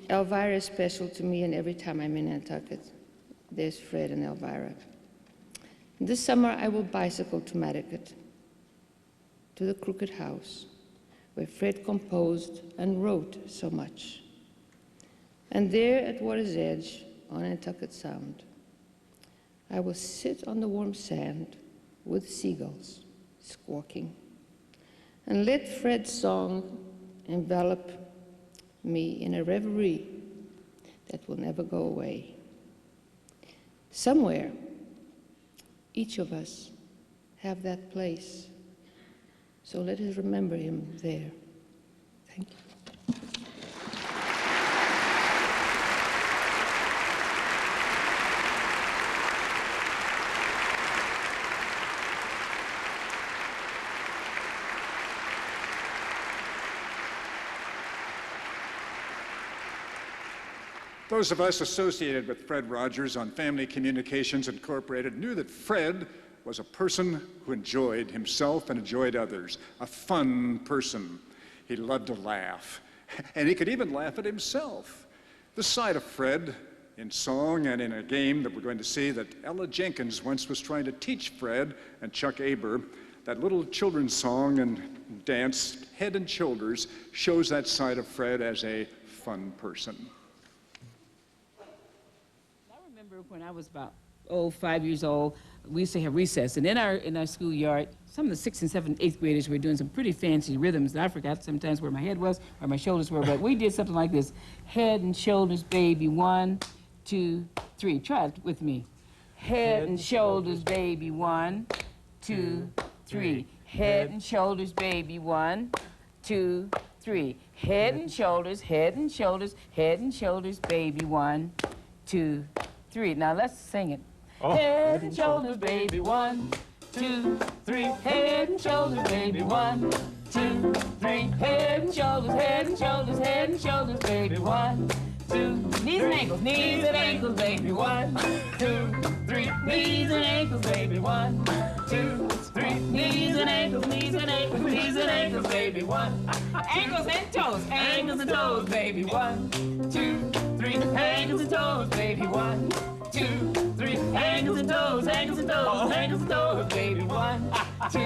Elvira is special to me, and every time I'm in Nantucket, there's Fred and Elvira. This summer, I will bicycle to Matticat, to the Crooked House, where Fred composed and wrote so much. And there at water's edge, on Nantucket Sound, I will sit on the warm sand with seagulls squawking, and let Fred's song envelop me in a reverie that will never go away. Somewhere, each of us have that place, so let us remember him there. Thank you. Those of us associated with Fred Rogers on Family Communications Incorporated knew that Fred was a person who enjoyed himself and enjoyed others, a fun person. He loved to laugh, and he could even laugh at himself. This side of Fred, in song and in a game that we're going to see that Ella Jenkins once was trying to teach Fred and Chuck Aber, that little children's song and dance, Head and Shoulders, shows that side of Fred as a fun person. When I was about 5 years old, we used to have recess, and in our schoolyard, some of the 6th and 7th, 8th graders were doing some pretty fancy rhythms, and I forgot sometimes where my head was or my shoulders were, but we did something like this: head and shoulders, baby, 1, 2, 3. Try it with me. Head and shoulders, baby, 1, 2, 3. Head and shoulders, baby, 1, 2, 3. Head and shoulders, head and shoulders, head and shoulders, baby, 1, 2, 3. Now let's sing it. Oh. Head and shoulders, baby, 1, 2, 3. Head and shoulders, baby, 1, 2, 3. Head and shoulders, head and shoulders, head and shoulders, baby, 1, 2. Knees and ankles, baby, 1, 2, 3. Knees and ankles, baby, 1, 2, 3. Knees and ankles, knees and ankles, knees and ankles, baby, 1. Ankles and toes, baby, 1, 2, 3. Ankles and toes, baby, 1, 2, 3. Ankles and toes, ankles and toes, ankles and toes, baby, 1, 2,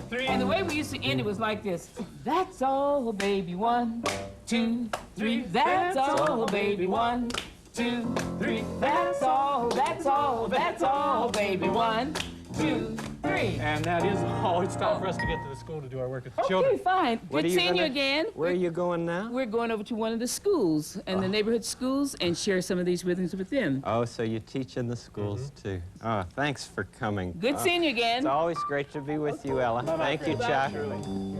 3. And the way we used to end it was like this. That's all, baby, 1, 2, 3. That's all, baby, 1, 2, 3. That's all, that's all, that's all, baby, 1, 2, 3. And that is all. It's time for us to get to the school to do our work with the children. Okay, fine. Good seeing you again. Where are you going now? We're going over to one of the schools, and the neighborhood schools, and share some of these rhythms with them. Oh, so you teach in the schools, too. Oh, thanks for coming. Good seeing you again. It's always great to be with you, Ella. Thank you, Chuck.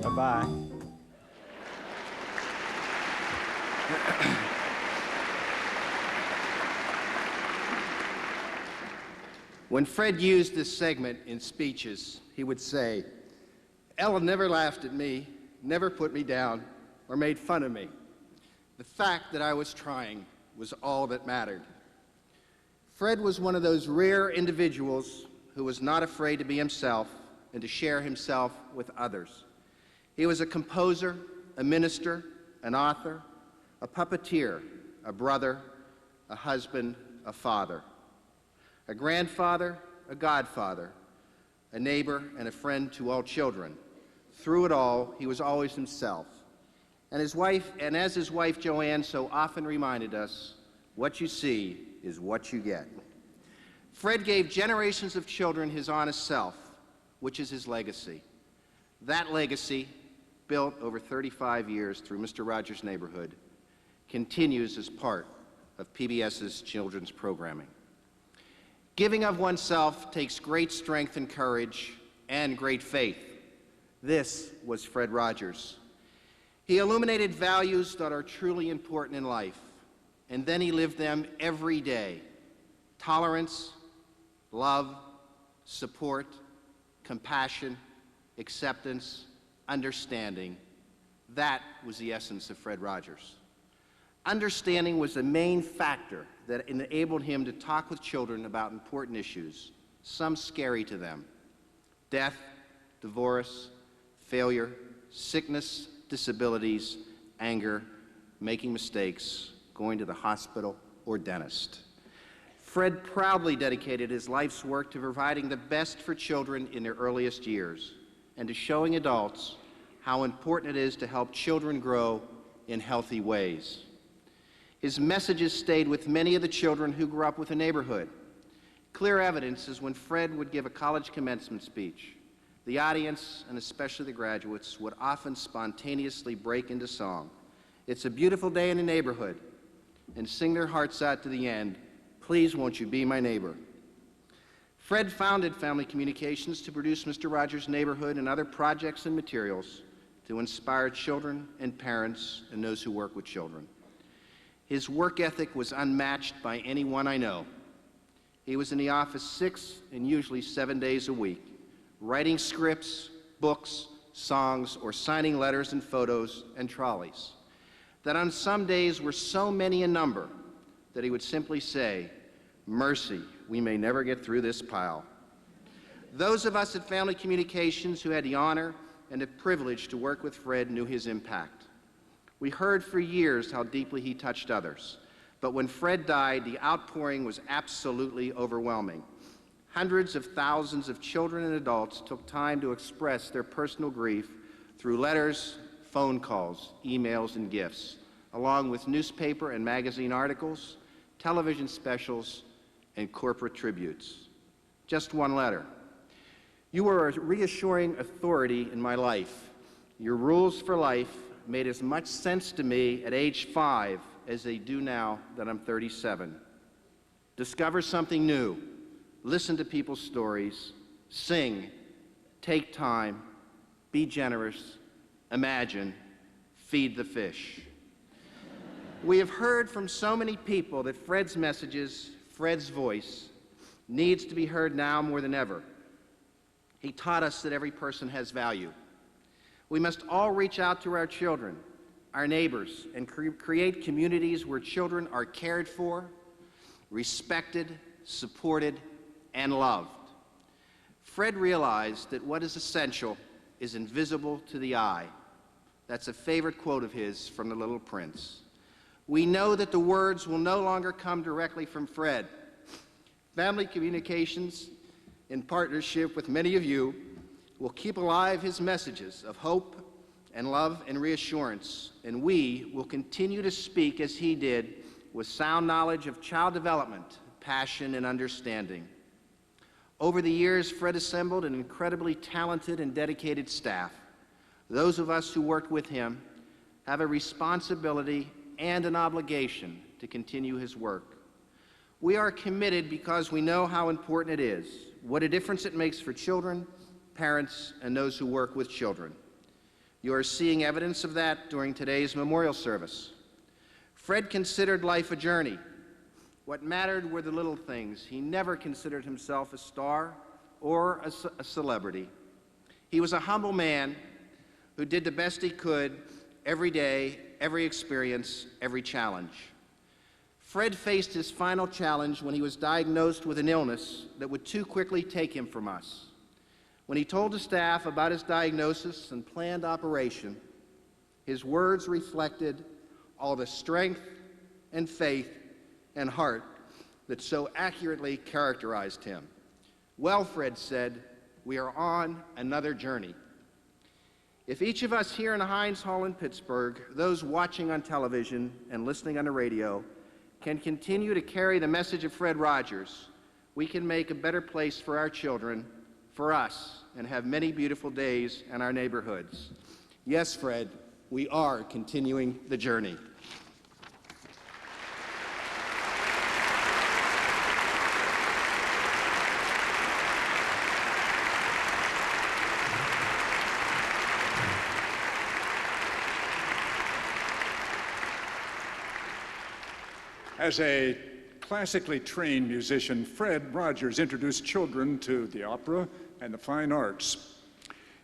Bye-bye. When Fred used this segment in speeches, he would say, "Ella never laughed at me, never put me down, or made fun of me. The fact that I was trying was all that mattered." Fred was one of those rare individuals who was not afraid to be himself and to share himself with others. He was a composer, a minister, an author, a puppeteer, a brother, a husband, a father, a grandfather, a godfather, a neighbor, and a friend to all children. Through it all, he was always himself. And as his wife Joanne so often reminded us, what you see is what you get. Fred gave generations of children his honest self, which is his legacy. That legacy, built over 35 years through Mr. Rogers' Neighborhood, continues as part of PBS's children's programming. Giving of oneself takes great strength and courage and great faith. This was Fred Rogers. He illuminated values that are truly important in life, and then he lived them every day. Tolerance, love, support, compassion, acceptance, understanding. That was the essence of Fred Rogers. Understanding was the main factor that enabled him to talk with children about important issues, some scary to them: death, divorce, failure, sickness, disabilities, anger, making mistakes, going to the hospital or dentist. Fred proudly dedicated his life's work to providing the best for children in their earliest years and to showing adults how important it is to help children grow in healthy ways. His messages stayed with many of the children who grew up with the neighborhood. Clear evidence is when Fred would give a college commencement speech. The audience, and especially the graduates, would often spontaneously break into song. It's a beautiful day in the neighborhood, and sing their hearts out to the end, please won't you be my neighbor. Fred founded Family Communications to produce Mr. Rogers' Neighborhood and other projects and materials to inspire children and parents and those who work with children. His work ethic was unmatched by anyone I know. He was in the office 6 and usually 7 days a week, writing scripts, books, songs, or signing letters and photos and trolleys that on some days were so many in number that he would simply say, "Mercy, we may never get through this pile." Those of us at Family Communications who had the honor and the privilege to work with Fred knew his impact. We heard for years how deeply he touched others, but when Fred died, the outpouring was absolutely overwhelming. Hundreds of thousands of children and adults took time to express their personal grief through letters, phone calls, emails, and gifts, along with newspaper and magazine articles, television specials, and corporate tributes. Just one letter. "You were a reassuring authority in my life. Your rules for life made as much sense to me at age 5 as they do now that I'm 37. Discover something new. Listen to people's stories. Sing. Take time. Be generous. Imagine. Feed the fish." We have heard from so many people that Fred's messages, Fred's voice, needs to be heard now more than ever. He taught us that every person has value. We must all reach out to our children, our neighbors, and create communities where children are cared for, respected, supported, and loved. Fred realized that what is essential is invisible to the eye. That's a favorite quote of his from The Little Prince. We know that the words will no longer come directly from Fred. Family Communications, in partnership with many of you, will keep alive his messages of hope and love and reassurance, and we will continue to speak as he did, with sound knowledge of child development, passion, and understanding. Over the years, Fred assembled an incredibly talented and dedicated staff. Those of us who worked with him have a responsibility and an obligation to continue his work. We are committed because we know how important it is, what a difference it makes for children, parents, and those who work with children. You are seeing evidence of that during today's memorial service. Fred considered life a journey. What mattered were the little things. He never considered himself a star or a celebrity. He was a humble man who did the best he could every day, every experience, every challenge. Fred faced his final challenge when he was diagnosed with an illness that would too quickly take him from us. When he told the staff about his diagnosis and planned operation, his words reflected all the strength and faith and heart that so accurately characterized him. "Well," Fred said, "we are on another journey." If each of us here in the Heinz Hall in Pittsburgh, those watching on television and listening on the radio, can continue to carry the message of Fred Rogers, we can make a better place for our children, for us, and have many beautiful days in our neighborhoods. Yes, Fred, we are continuing the journey. As a classically trained musician, Fred Rogers introduced children to the opera and the fine arts.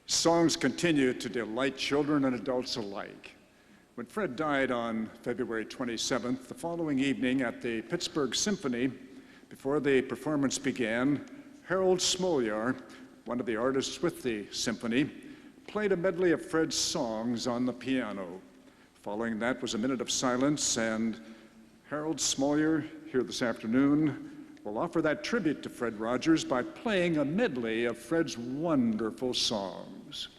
Songs continue to delight children and adults alike. When Fred died on February 27th, the following evening at the Pittsburgh Symphony, before the performance began, Harold Smolyar, one of the artists with the symphony, played a medley of Fred's songs on the piano. Following that was a minute of silence, and Harold Smolyar, here this afternoon, will offer that tribute to Fred Rogers by playing a medley of Fred's wonderful songs.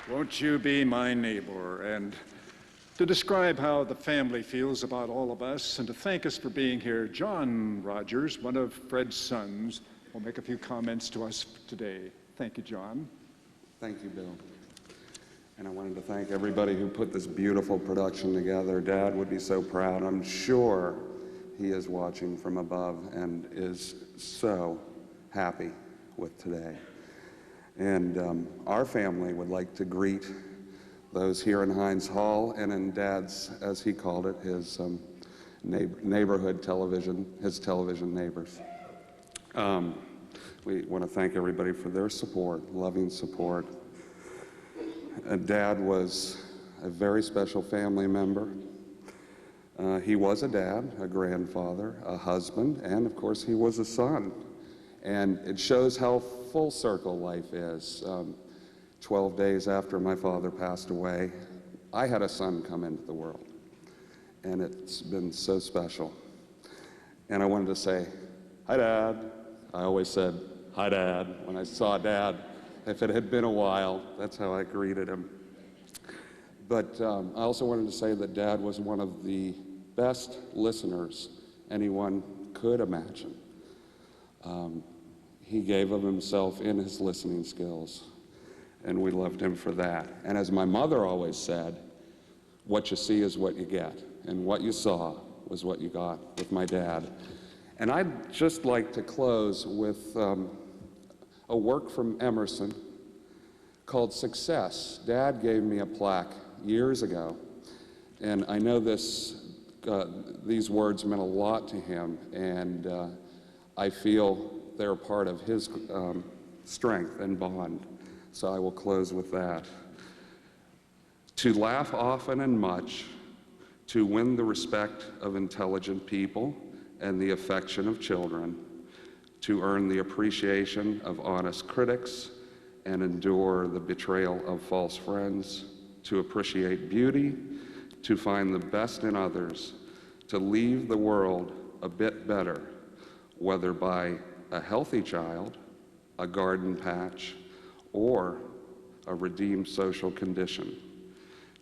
Won't you be my neighbor? And to describe how the family feels about all of us and to thank us for being here, John Rogers, one of Fred's sons, will make a few comments to us today. Thank you, John. Thank you, Bill. And I wanted to thank everybody who put this beautiful production together. Dad would be so proud. I'm sure he is watching from above and is so happy with today. And our family would like to greet those here in Heinz Hall and in Dad's, as he called it, his neighborhood television, his television neighbors. We want to thank everybody for their support, loving support. Dad was a very special family member. He was a dad, a grandfather, a husband, and of course he was a son. And it shows how full circle life is. 12 days after my father passed away, I had a son come into the world. And it's been so special. And I wanted to say, hi, Dad. I always said, "Hi, Dad," when I saw Dad. If it had been a while, that's how I greeted him. But I also wanted to say that Dad was one of the best listeners anyone could imagine. He gave of himself in his listening skills, and we loved him for that. And as my mother always said, what you see is what you get, and what you saw was what you got with my dad. And I'd just like to close with a work from Emerson called Success. Dad gave me a plaque years ago, and I know these words meant a lot to him, and I feel they're part of his strength and bond. So I will close with that. To laugh often and much, to win the respect of intelligent people and the affection of children, to earn the appreciation of honest critics and endure the betrayal of false friends, to appreciate beauty, to find the best in others, to leave the world a bit better, whether by a healthy child, a garden patch, or a redeemed social condition.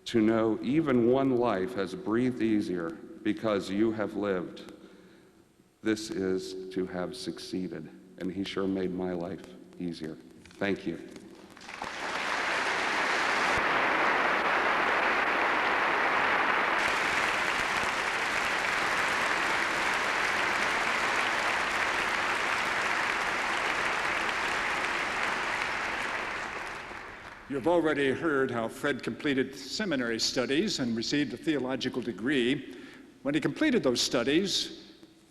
To know even one life has breathed easier because you have lived. This is to have succeeded, and he sure made my life easier. Thank you. You've already heard how Fred completed seminary studies and received a theological degree. When he completed those studies,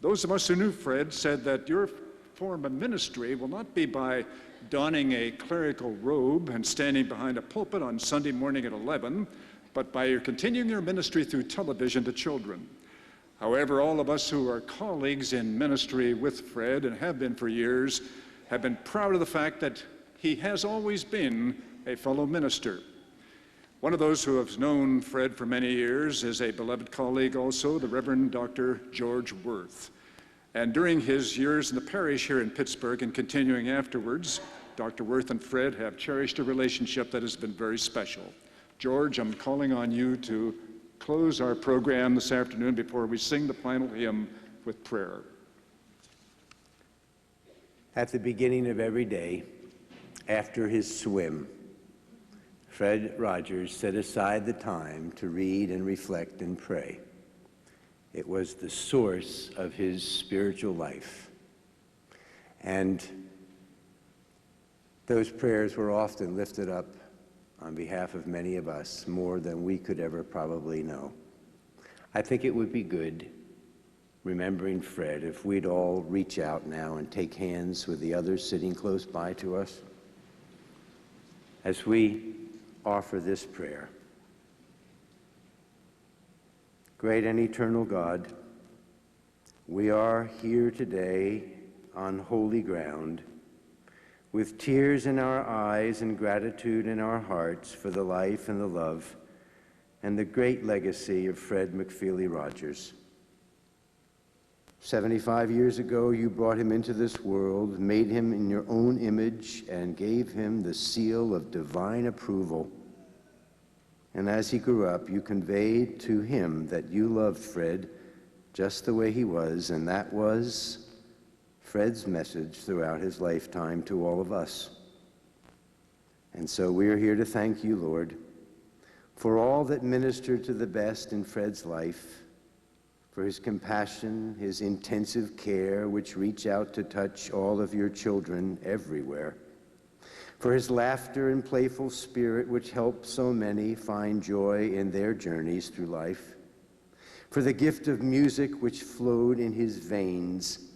those of us who knew Fred said that your form of ministry will not be by donning a clerical robe and standing behind a pulpit on Sunday morning at 11, but by your continuing your ministry through television to children. However, all of us who are colleagues in ministry with Fred and have been for years have been proud of the fact that he has always been a fellow minister. One of those who has known Fred for many years is a beloved colleague also, the Reverend Dr. George Worth. And during his years in the parish here in Pittsburgh and continuing afterwards, Dr. Worth and Fred have cherished a relationship that has been very special. George, I'm calling on you to close our program this afternoon before we sing the final hymn with prayer. At the beginning of every day, after his swim, Fred Rogers set aside the time to read and reflect and pray. It was the source of his spiritual life. And those prayers were often lifted up on behalf of many of us, more than we could ever probably know. I think it would be good, remembering Fred, if we'd all reach out now and take hands with the others sitting close by to us as we offer this prayer. Great and eternal God, we are here today on holy ground with tears in our eyes and gratitude in our hearts for the life and the love and the great legacy of Fred McFeely Rogers. 75 years ago, you brought him into this world, made him in your own image, and gave him the seal of divine approval. And as he grew up, you conveyed to him that you loved Fred just the way he was, and that was Fred's message throughout his lifetime to all of us. And so we are here to thank you, Lord, for all that ministered to the best in Fred's life, for his compassion, his intensive care, which reach out to touch all of your children everywhere, for his laughter and playful spirit, which help so many find joy in their journeys through life, for the gift of music which flowed in his veins,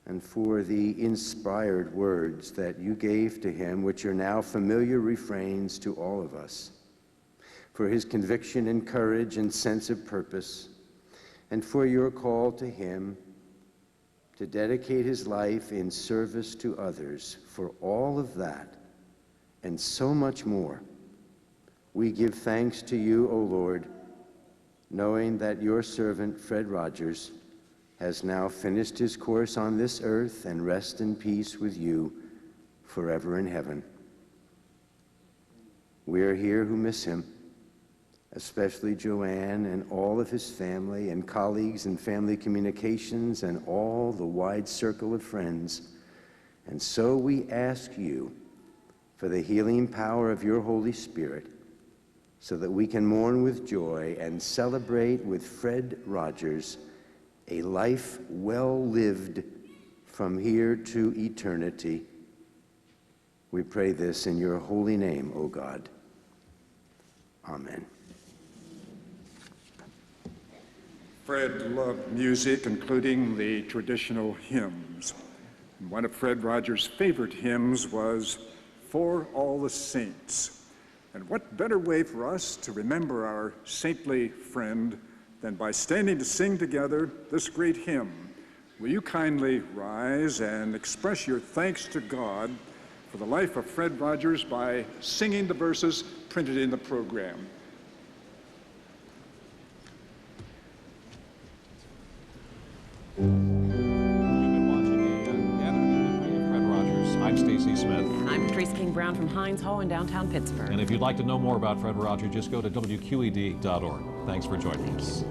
and for the inspired words that you gave to him, which are now familiar refrains to all of us, for his conviction and courage and sense of purpose, and for your call to him to dedicate his life in service to others. For all of that and so much more, we give thanks to you, O Lord, knowing that your servant, Fred Rogers, has now finished his course on this earth and rest in peace with you forever in heaven. We are here who miss him, especially Joanne and all of his family and colleagues in family communications and all the wide circle of friends. And so we ask you for the healing power of your Holy Spirit so that we can mourn with joy and celebrate with Fred Rogers a life well lived from here to eternity. We pray this in your holy name, O God. Amen. Fred loved music, including the traditional hymns. One of Fred Rogers' favorite hymns was For All the Saints. And what better way for us to remember our saintly friend than by standing to sing together this great hymn. Will you kindly rise and express your thanks to God for the life of Fred Rogers by singing the verses printed in the program. I'm Stacy Smith. And I'm Patrice King Brown from Heinz Hall in downtown Pittsburgh. And if you'd like to know more about Fred Rogers, just go to WQED.org. Thanks for joining us.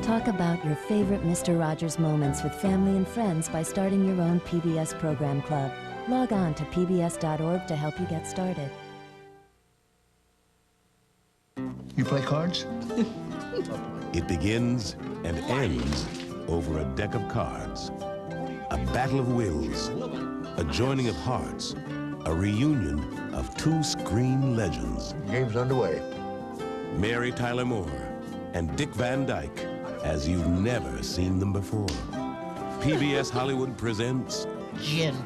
Talk about your favorite Mr. Rogers moments with family and friends by starting your own PBS program club. Log on to pbs.org to help you get started. You play cards? It begins and ends over a deck of cards. A battle of wills, a joining of hearts, a reunion of two screen legends. Game's underway. Mary Tyler Moore and Dick Van Dyke, as you've never seen them before. PBS Hollywood presents Gin.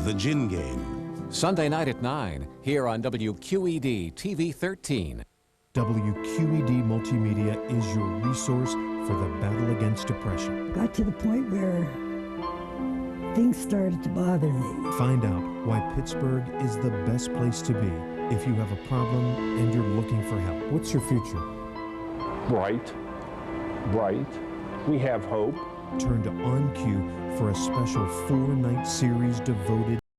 The Gin Game. Sunday night at 9, here on WQED TV 13. WQED Multimedia is your resource for the battle against depression. Got to the point where things started to bother me. Find out why Pittsburgh is the best place to be if you have a problem and you're looking for help. What's your future? Bright. We have hope. Turn to On Cue for a special 4-night series devoted